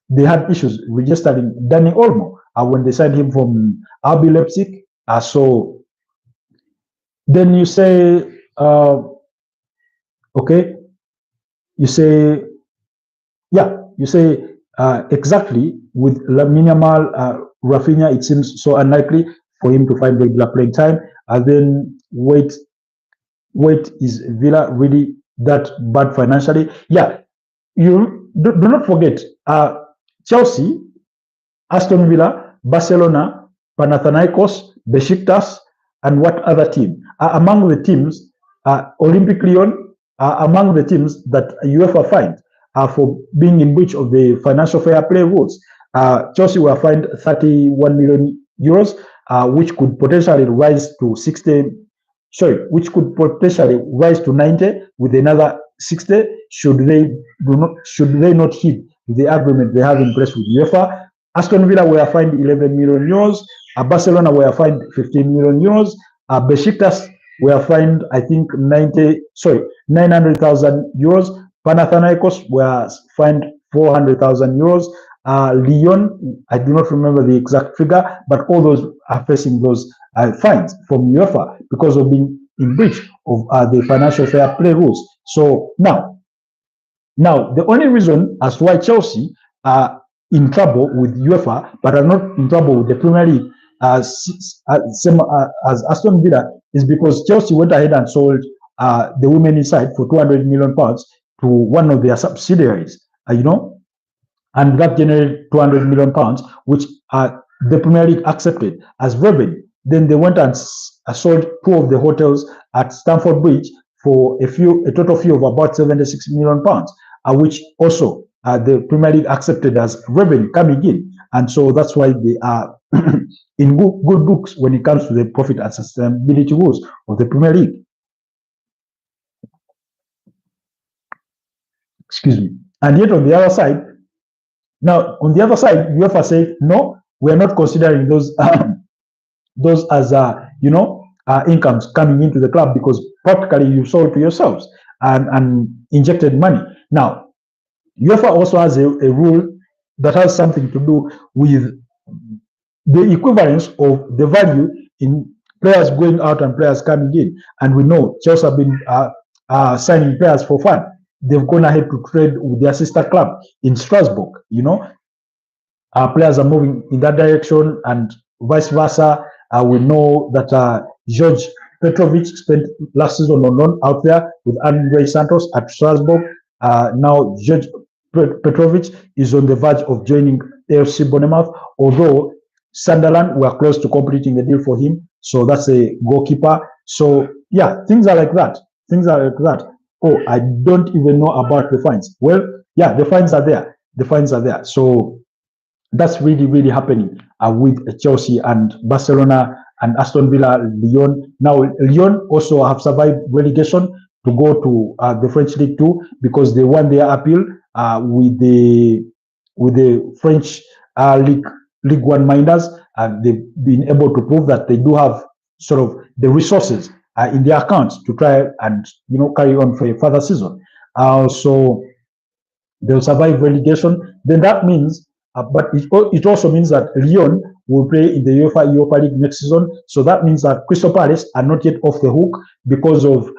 Speaker 1: they had issues registering Dani Olmo when they signed him from RB Leipzig. So then you say, okay, you say exactly with Lamine Yamal, Rafinha, it seems so unlikely for him to find regular playing time. And then wait, is Villa really that bad financially? Yeah, you do not forget Chelsea, Aston Villa, Barcelona, Panathinaikos, Besiktas, and what other team are among the teams? Olympic Lyon are among the teams that UEFA fined for being in breach of the financial fair play rules. Chelsea were fined 31 million euros, which could potentially rise to 60. Sorry, which could potentially rise to 90 with another 60 should they not hit the agreement they have in place with UEFA. Aston Villa were fined 11 million euros. Barcelona were fined 15 million euros. Besiktas were fined, I think, 900,000 euros. Panathinaikos were fined 400,000 euros. Lyon, I do not remember the exact figure, but all those are facing those fines from UEFA because of being in breach of the financial fair play rules. So now the only reason as to why Chelsea are in trouble with UEFA but are not in trouble with the Premier League same as Aston Villa is because Chelsea went ahead and sold the women inside for 200 million pounds to one of their subsidiaries, and that generated 200 million pounds, which the Premier League accepted as revenue. Then they went and sold two of the hotels at Stamford Bridge for a total fee of about 76 million pounds, which also the Premier League accepted as revenue coming in. And so that's why they are in good books when it comes to the profit and sustainability rules of the Premier League. Excuse me. And yet on the other side, UEFA said, no, we're not considering those as incomes coming into the club because practically you sold to yourselves and injected money. Now, UEFA also has a rule that has something to do with the equivalence of the value in players going out and players coming in. And we know Chelsea have been signing players for fun. They've gone ahead to trade with their sister club in Strasbourg. Our players are moving in that direction, and vice versa. We know that George Petrovic spent last season on loan out there with Andre Santos at Strasbourg. Now George Petrovic is on the verge of joining AFC Bournemouth, although Sunderland were close to completing a deal for him. So that's a goalkeeper. So yeah, things are like that. Things are like that. Oh, I don't even know about the fines. Well, yeah, the fines are there. The fines are there. So that's really, really happening with Chelsea and Barcelona and Aston Villa, Lyon. Now, Lyon also have survived relegation to go to the French League 2 because they won their appeal with the French League 1 minders, and they've been able to prove that they do have sort of the resources in their accounts to try and carry on for a further season. So they'll survive relegation. Then that means, but it also means that Lyon will play in the Europa League next season. So that means that Crystal Palace are not yet off the hook because of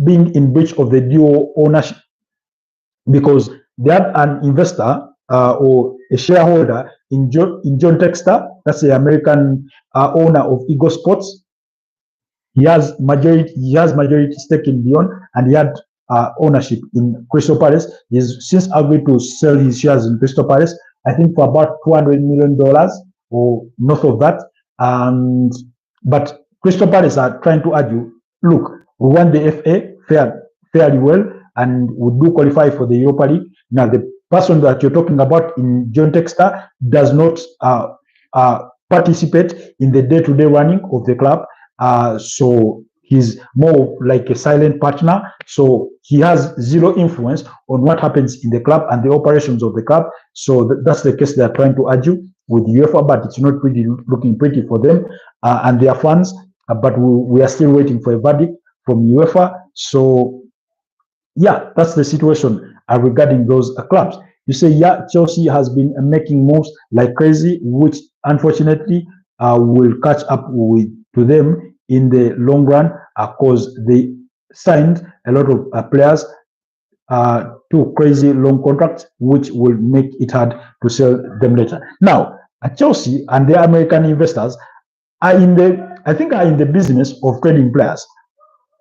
Speaker 1: being in breach of the dual ownership, because they had an investor or a shareholder in John Textor. That's the American owner of Eagle Sports. He has majority stake in Lyon, and he had ownership in Crystal Palace. He's since agreed to sell his shares in Crystal Palace, I think for about $200 million or north of that. But Crystal Palace are trying to argue, look, we won the FA fairly well, and we do qualify for the Europa League. Now, the person that you're talking about in John Textor does not participate in the day-to-day running of the club. So he's more like a silent partner. So he has zero influence on what happens in the club and the operations of the club. So that's the case they're trying to argue with UEFA, but it's not really looking pretty for them and their fans. But we are still waiting for a verdict from UEFA. So yeah, that's the situation regarding those clubs. You say, yeah, Chelsea has been making moves like crazy, which unfortunately will catch up to them in the long run, because they signed a lot of players to crazy long contracts, which will make it hard to sell them later. Now, Chelsea and their American investors are in the business of trading players.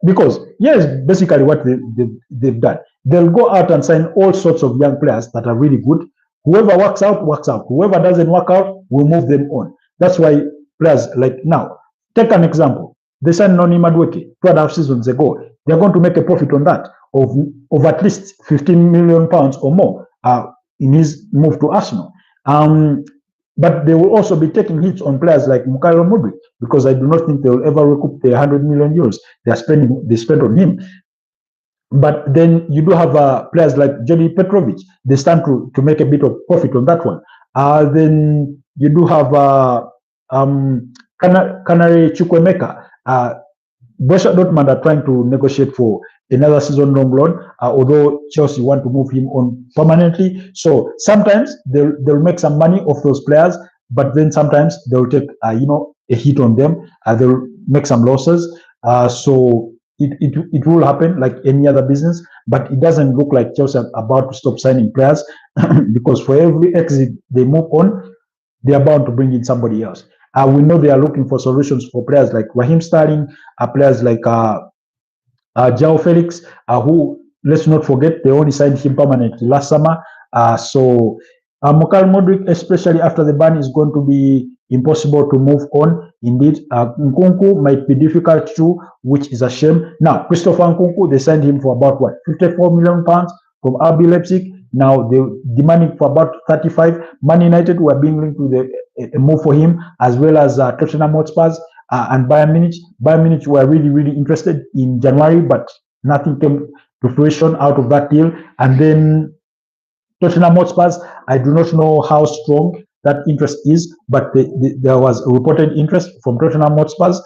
Speaker 1: Because here's basically what they've done. They'll go out and sign all sorts of young players that are really good. Whoever works out, works out. Whoever doesn't work out, we'll move them on. That's why players like now, take an example. They signed Noni Madueke 2.5 seasons ago. They're going to make a profit on that of at least £15 million or more in his move to Arsenal. But they will also be taking hits on players like Noni Madueke, because I do not think they will ever recoup the €100 million they spent on him. But then you do have players like Johnny Petrovic. They stand to make a bit of profit on that one. Then you do have Canary Chukwemeka. Borussia Dortmund are trying to negotiate for another season-long loan, although Chelsea want to move him on permanently. So sometimes they'll make some money off those players, but then sometimes they'll take a hit on them. They'll make some losses. So it will happen like any other business, but it doesn't look like Chelsea are about to stop signing players because for every exit they move on, they are bound to bring in somebody else. We know they are looking for solutions for players like Raheem Sterling, players like João Felix, who, let's not forget, they only signed him permanently last summer. So Noni Madueke, especially after the ban, is going to be impossible to move on. Indeed, Nkunku might be difficult too, which is a shame. Now, Christopher Nkunku, they signed him for about what, £54 million from RB Leipzig. Now they're demanding for about 35. Man United were being linked with a move for him, as well as Tottenham Hotspurs and Bayern Munich. Bayern Munich were really, really interested in January, but nothing came to fruition out of that deal. And then Tottenham Hotspurs, I do not know how strong that interest is, but there was a reported interest from Tottenham Hotspurs.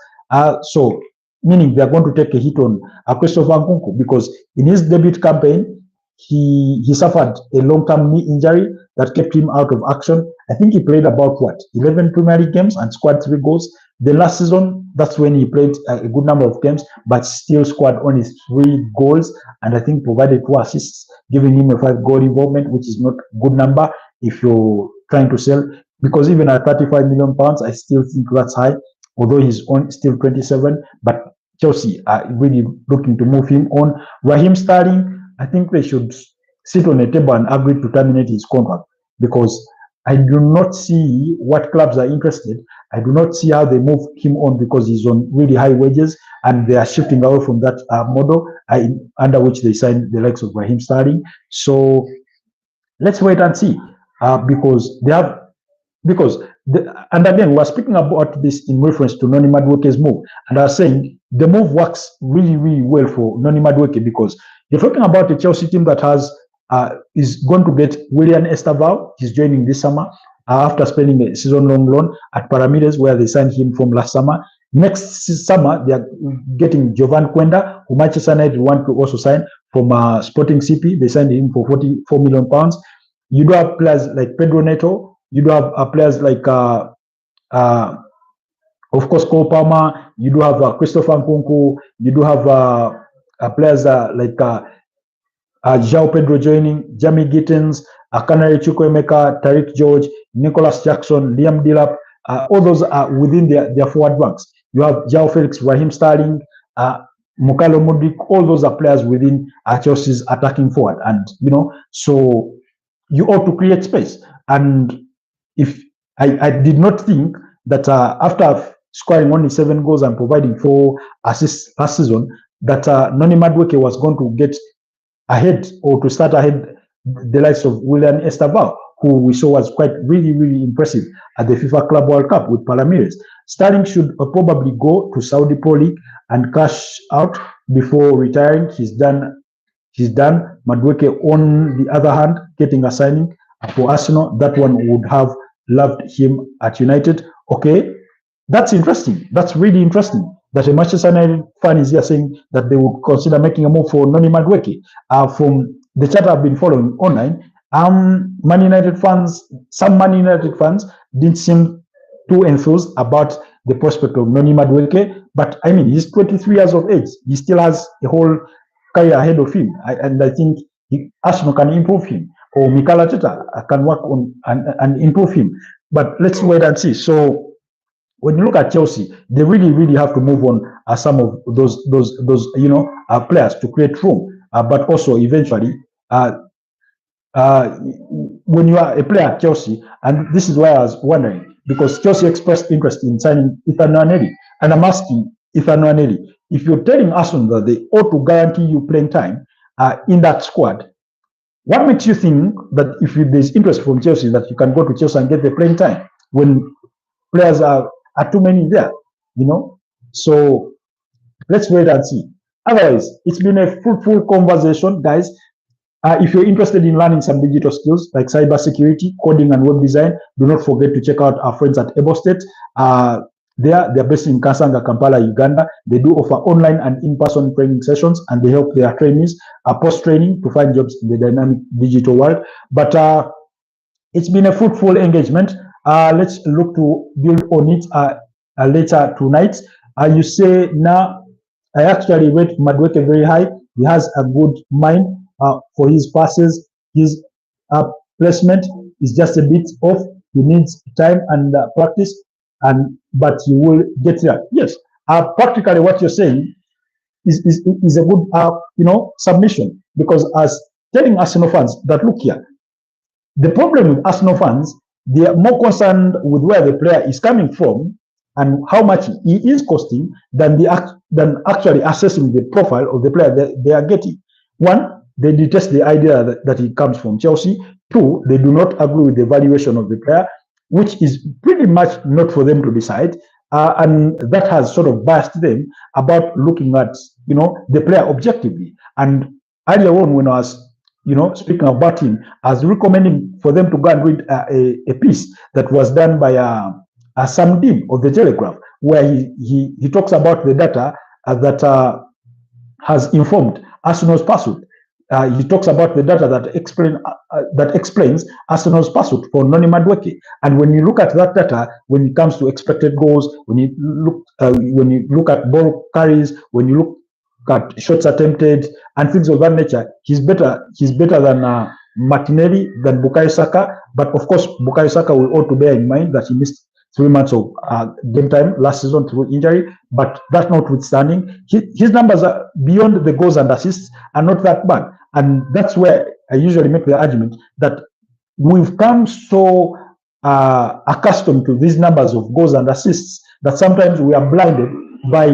Speaker 1: So meaning they're going to take a hit on Christopher Nkunku, because in his debut campaign, he suffered a long-term knee injury that kept him out of action. I think he played about 11 Premier League games and scored 3 goals. The last season, that's when he played a good number of games, but still scored only 3 goals and I think provided 2 assists, giving him a 5-goal involvement, which is not a good number if you're trying to sell. Because even at 35 million pounds, I still think that's high, although he's on still 27. But Chelsea are really looking to move him on. Raheem Sterling, I think they should sit on a table and agree to terminate his contract, because I do not see what clubs are interested. I do not see how they move him on, because he's on really high wages and they are shifting away from that model under which they signed the likes of Raheem Sterling. So let's wait and see, because they have and again, we're speaking about this in reference to Noni Madueke's move, and I was saying the move works really, really well for Noni Madueke, because you're talking about a Chelsea team that has is going to get William Esteval. He's joining this summer after spending a season-long loan at Pyramides, where they signed him from last summer. Next summer, they are getting Jovan Quenda, who Manchester United want to also sign from Sporting CP. They signed him for 44 million pounds. You do have players like Pedro Neto. You do have players like, of course, Cole Palmer. You do have Christopher Nkunku. You do have players like João Pedro joining, Jamie Gittins, Canary Chukwuemeka, Tariq George, Nicholas Jackson, Liam Delap. All those are within their forward banks. You have João Felix, Raheem Sterling, Mukalo Mudrik. All those are players within Chelsea's attacking forward. And, so you ought to create space. And if I did not think that after scoring only 7 goals and providing 4 assists last season, that Noni Madueke was going to get ahead or to start ahead the likes of William Esteval, who we saw was quite really, really impressive at the FIFA Club World Cup with Pyramides. Sterling should probably go to Saudi Pro League and cash out before retiring. He's done. Madueke, on the other hand, getting a signing for Arsenal, that one would have loved him at United. Okay, that's interesting. That's really interesting that a Manchester United fan is here saying that they would consider making a move for Noni Madueke. From the chat I've been following online, Man United fans, some Man United fans didn't seem too enthused about the prospect of Noni Madueke. But I mean, he's 23 years of age. He still has a whole career ahead of him, and I think Arsenal can improve him, or Mikel Arteta can work on and improve him. But let's wait and see. So when you look at Chelsea, they really, really have to move on some of those players to create room. But also eventually, when you are a player at Chelsea, and this is why I was wondering, because Chelsea expressed interest in signing Ethan Nwaneri, and I'm asking Ethan Nwaneri, if you're telling Arsenal that they ought to guarantee you playing time in that squad, what makes you think that if there's interest from Chelsea that you can go to Chelsea and get the playing time when players are too many there, So let's wait and see. Otherwise, it's been a fruitful conversation, guys. If you're interested in learning some digital skills like cybersecurity, coding, and web design, do not forget to check out our friends at Ebo State. They're based in Kasanga, Kampala, Uganda. They do offer online and in-person training sessions, and they help their trainees post-training to find jobs in the dynamic digital world. But it's been a fruitful engagement. Let's look to build on it later tonight. You say, now, I actually rate Madueke very high. He has a good mind for his passes. His placement is just a bit off. He needs time and practice, but he will get there. Yes, practically what you're saying is a good submission, because as telling Arsenal fans that, look here, the problem with Arsenal fans, they are more concerned with where the player is coming from and how much he is costing than actually assessing the profile of the player that they are getting. One, they detest the idea that he comes from Chelsea. Two, they do not agree with the valuation of the player, which is pretty much not for them to decide. And that has sort of biased them about looking at, the player objectively. And earlier on, when I was, speaking about him, I was recommending for them to go and read a piece that was done by Sam Dim of the Telegraph, where he talks about the data that has informed Arsenal's pursuit. he talks about the data that explains Arsenal's pursuit for Noni Madueke. And when you look at that data, when it comes to expected goals, when you look at ball carries, when you look at shots attempted and things of that nature, he's better than Martinelli, than Bukayo Saka. But of course, Bukayo Saka will ought to bear in mind that he missed 3 months of game time last season through injury. But that notwithstanding, his numbers are beyond the goals and assists are not that bad. And that's where I usually make the argument that we've come so accustomed to these numbers of goals and assists that sometimes we are blinded by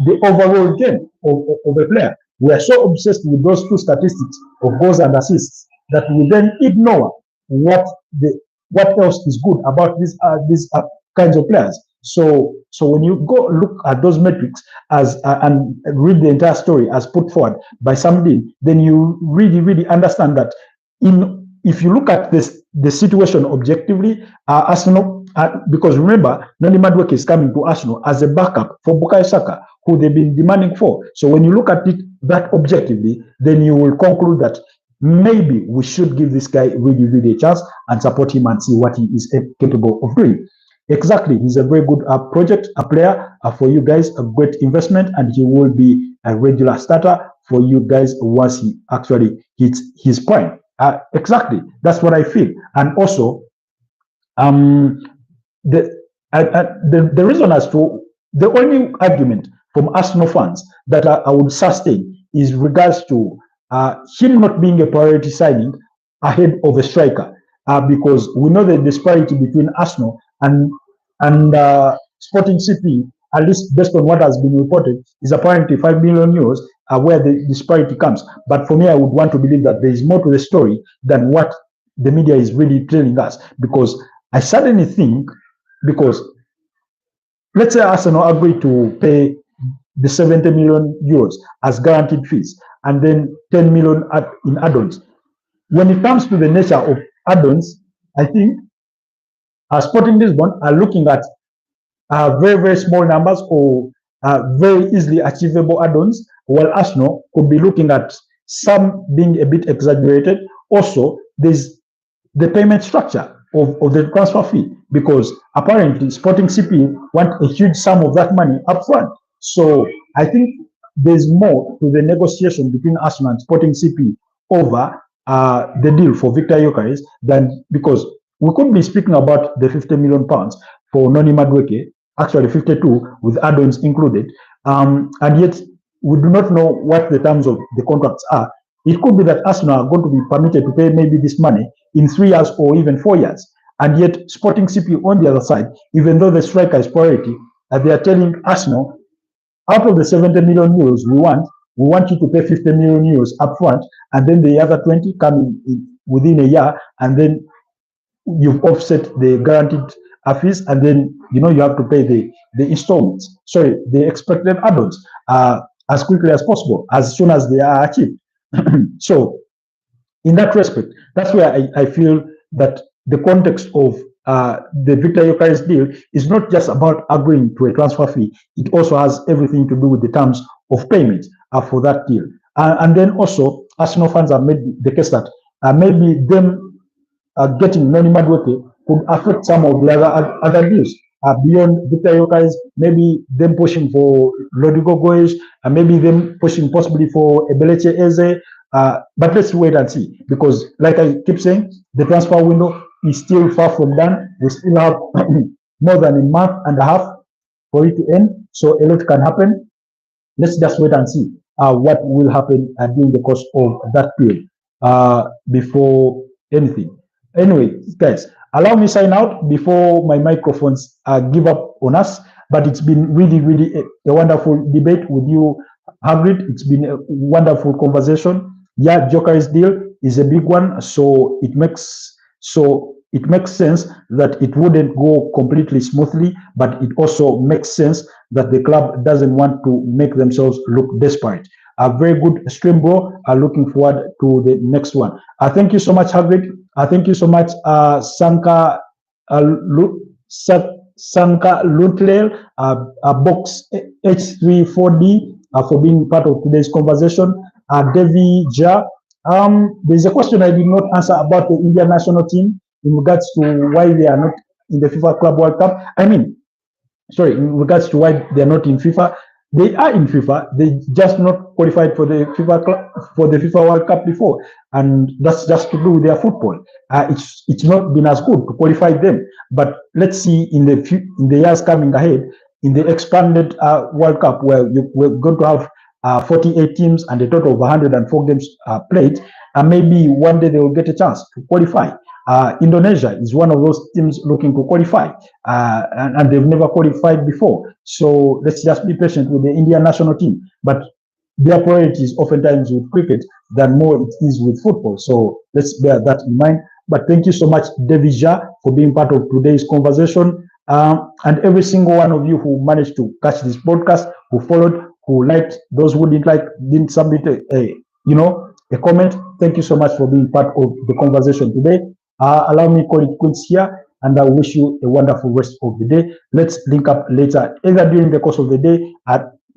Speaker 1: the overall game of a player. We are so obsessed with those two statistics of goals and assists that we then ignore what else is good about these kinds of players. So when you go look at those metrics and read the entire story as put forward by Sam Dean, then you really understand that if you look at the situation objectively, Arsenal, because remember, Noni Madueke is coming to Arsenal as a backup for Bukayo Saka, who they've been demanding for. So when you look at it that objectively, then you will conclude that maybe we should give this guy really a chance and support him and see what he is capable of doing. Exactly, he's a very good project, a player for you guys, a great investment, and he will be a regular starter for you guys once he actually hits his prime. Exactly, that's what I feel. And also, the reason as to the only argument from Arsenal fans that I would sustain is regards to him not being a priority signing ahead of a striker, because we know the disparity between Arsenal and Sporting CP, at least based on what has been reported, is apparently 5 million euros, where the disparity comes. But for me, I would want to believe that there is more to the story than what the media is really telling us, because I suddenly think, because let's say Arsenal agree to pay the 70 million euros as guaranteed fees and then 10 million in add-ons. When it comes to the nature of add-ons, I think Sporting Lisbon are looking at very small numbers or very easily achievable add-ons, while Arsenal could be looking at some being a bit exaggerated. Also, there's the payment structure of the transfer fee, because apparently Sporting CP want a huge sum of that money up front. So I think there's more to the negotiation between Arsenal and Sporting CP over the deal for Victor Gyökeres than, because we could be speaking about the 50 million pounds for Noni Madueke, actually 52 with add-ons included, and yet we do not know what the terms of the contracts are. It could be that Arsenal are going to be permitted to pay maybe this money in 3 years or even 4 years, and yet Sporting CP on the other side, even though the striker is priority, they are telling Arsenal, out of the 70 million euros we want you to pay 50 million euros upfront, and then the other 20 come in within a year, and then you've offset the guaranteed fees, and then you have to pay the installments, sorry, the expected add-ons as quickly as possible, as soon as they are achieved. So in that respect, that's where I feel that the context of the Victor Gyökeres deal is not just about agreeing to a transfer fee. It also has everything to do with the terms of payment for that deal. And then also, Arsenal fans have made the case that maybe them getting Noni Madueke could affect some of the other deals. Beyond Victor Gyökeres, maybe them pushing for Rodrigo Goes, and maybe them pushing possibly for Ebeleche Eze. But let's wait and see, because like I keep saying, the transfer window is still far from done. We still have more than a month and a half for it to end, so a lot can happen. Let's just wait and see what will happen during the course of that period before anything. Anyway, guys, allow me sign out before my microphones give up on us. But it's been really a wonderful debate with you, Hagrid. It's been a wonderful conversation. Yeah, Gyökeres deal is a big one, so it makes sense that it wouldn't go completely smoothly, but it also makes sense that the club doesn't want to make themselves look desperate. A very good stream, bro. Looking forward to the next one. Thank you so much, Hagrid. Thank you so much, Sanka Lutlel, Box H34D, for being part of today's conversation. Devi Ja, There's a question I did not answer about the Indian national team in regards to why they are not in the FIFA Club World Cup. Sorry, in regards to why they're not in FIFA, they are in FIFA. They just not qualified for the FIFA World Cup before, and that's just to do with their football. It's not been as good to qualify them. But let's see in the years coming ahead, in the expanded World Cup, where we're going to have 48 teams and a total of 104 games played, and maybe one day they will get a chance to qualify. Indonesia is one of those teams looking to qualify, and they've never qualified before. So let's just be patient with the Indian national team. But their priority is oftentimes with cricket than more it is with football. So let's bear that in mind. But thank you so much, Devija, for being part of today's conversation. And every single one of you who managed to catch this podcast, who followed, who liked, those who didn't like, didn't submit a comment. Thank you so much for being part of the conversation today. Allow me to call it quits here, and I wish you a wonderful rest of the day. Let's link up later, either during the course of the day,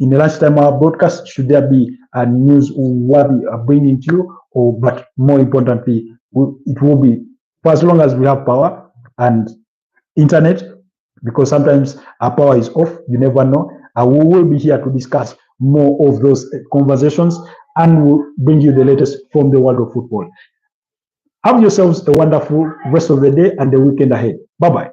Speaker 1: in the lunchtime hour broadcast, should there be news we'll be bringing to you, but more importantly, it will be for as long as we have power and internet, because sometimes our power is off, you never know. We will be here to discuss more of those conversations, and we'll bring you the latest from the world of football. Have yourselves a wonderful rest of the day and the weekend ahead. Bye-bye.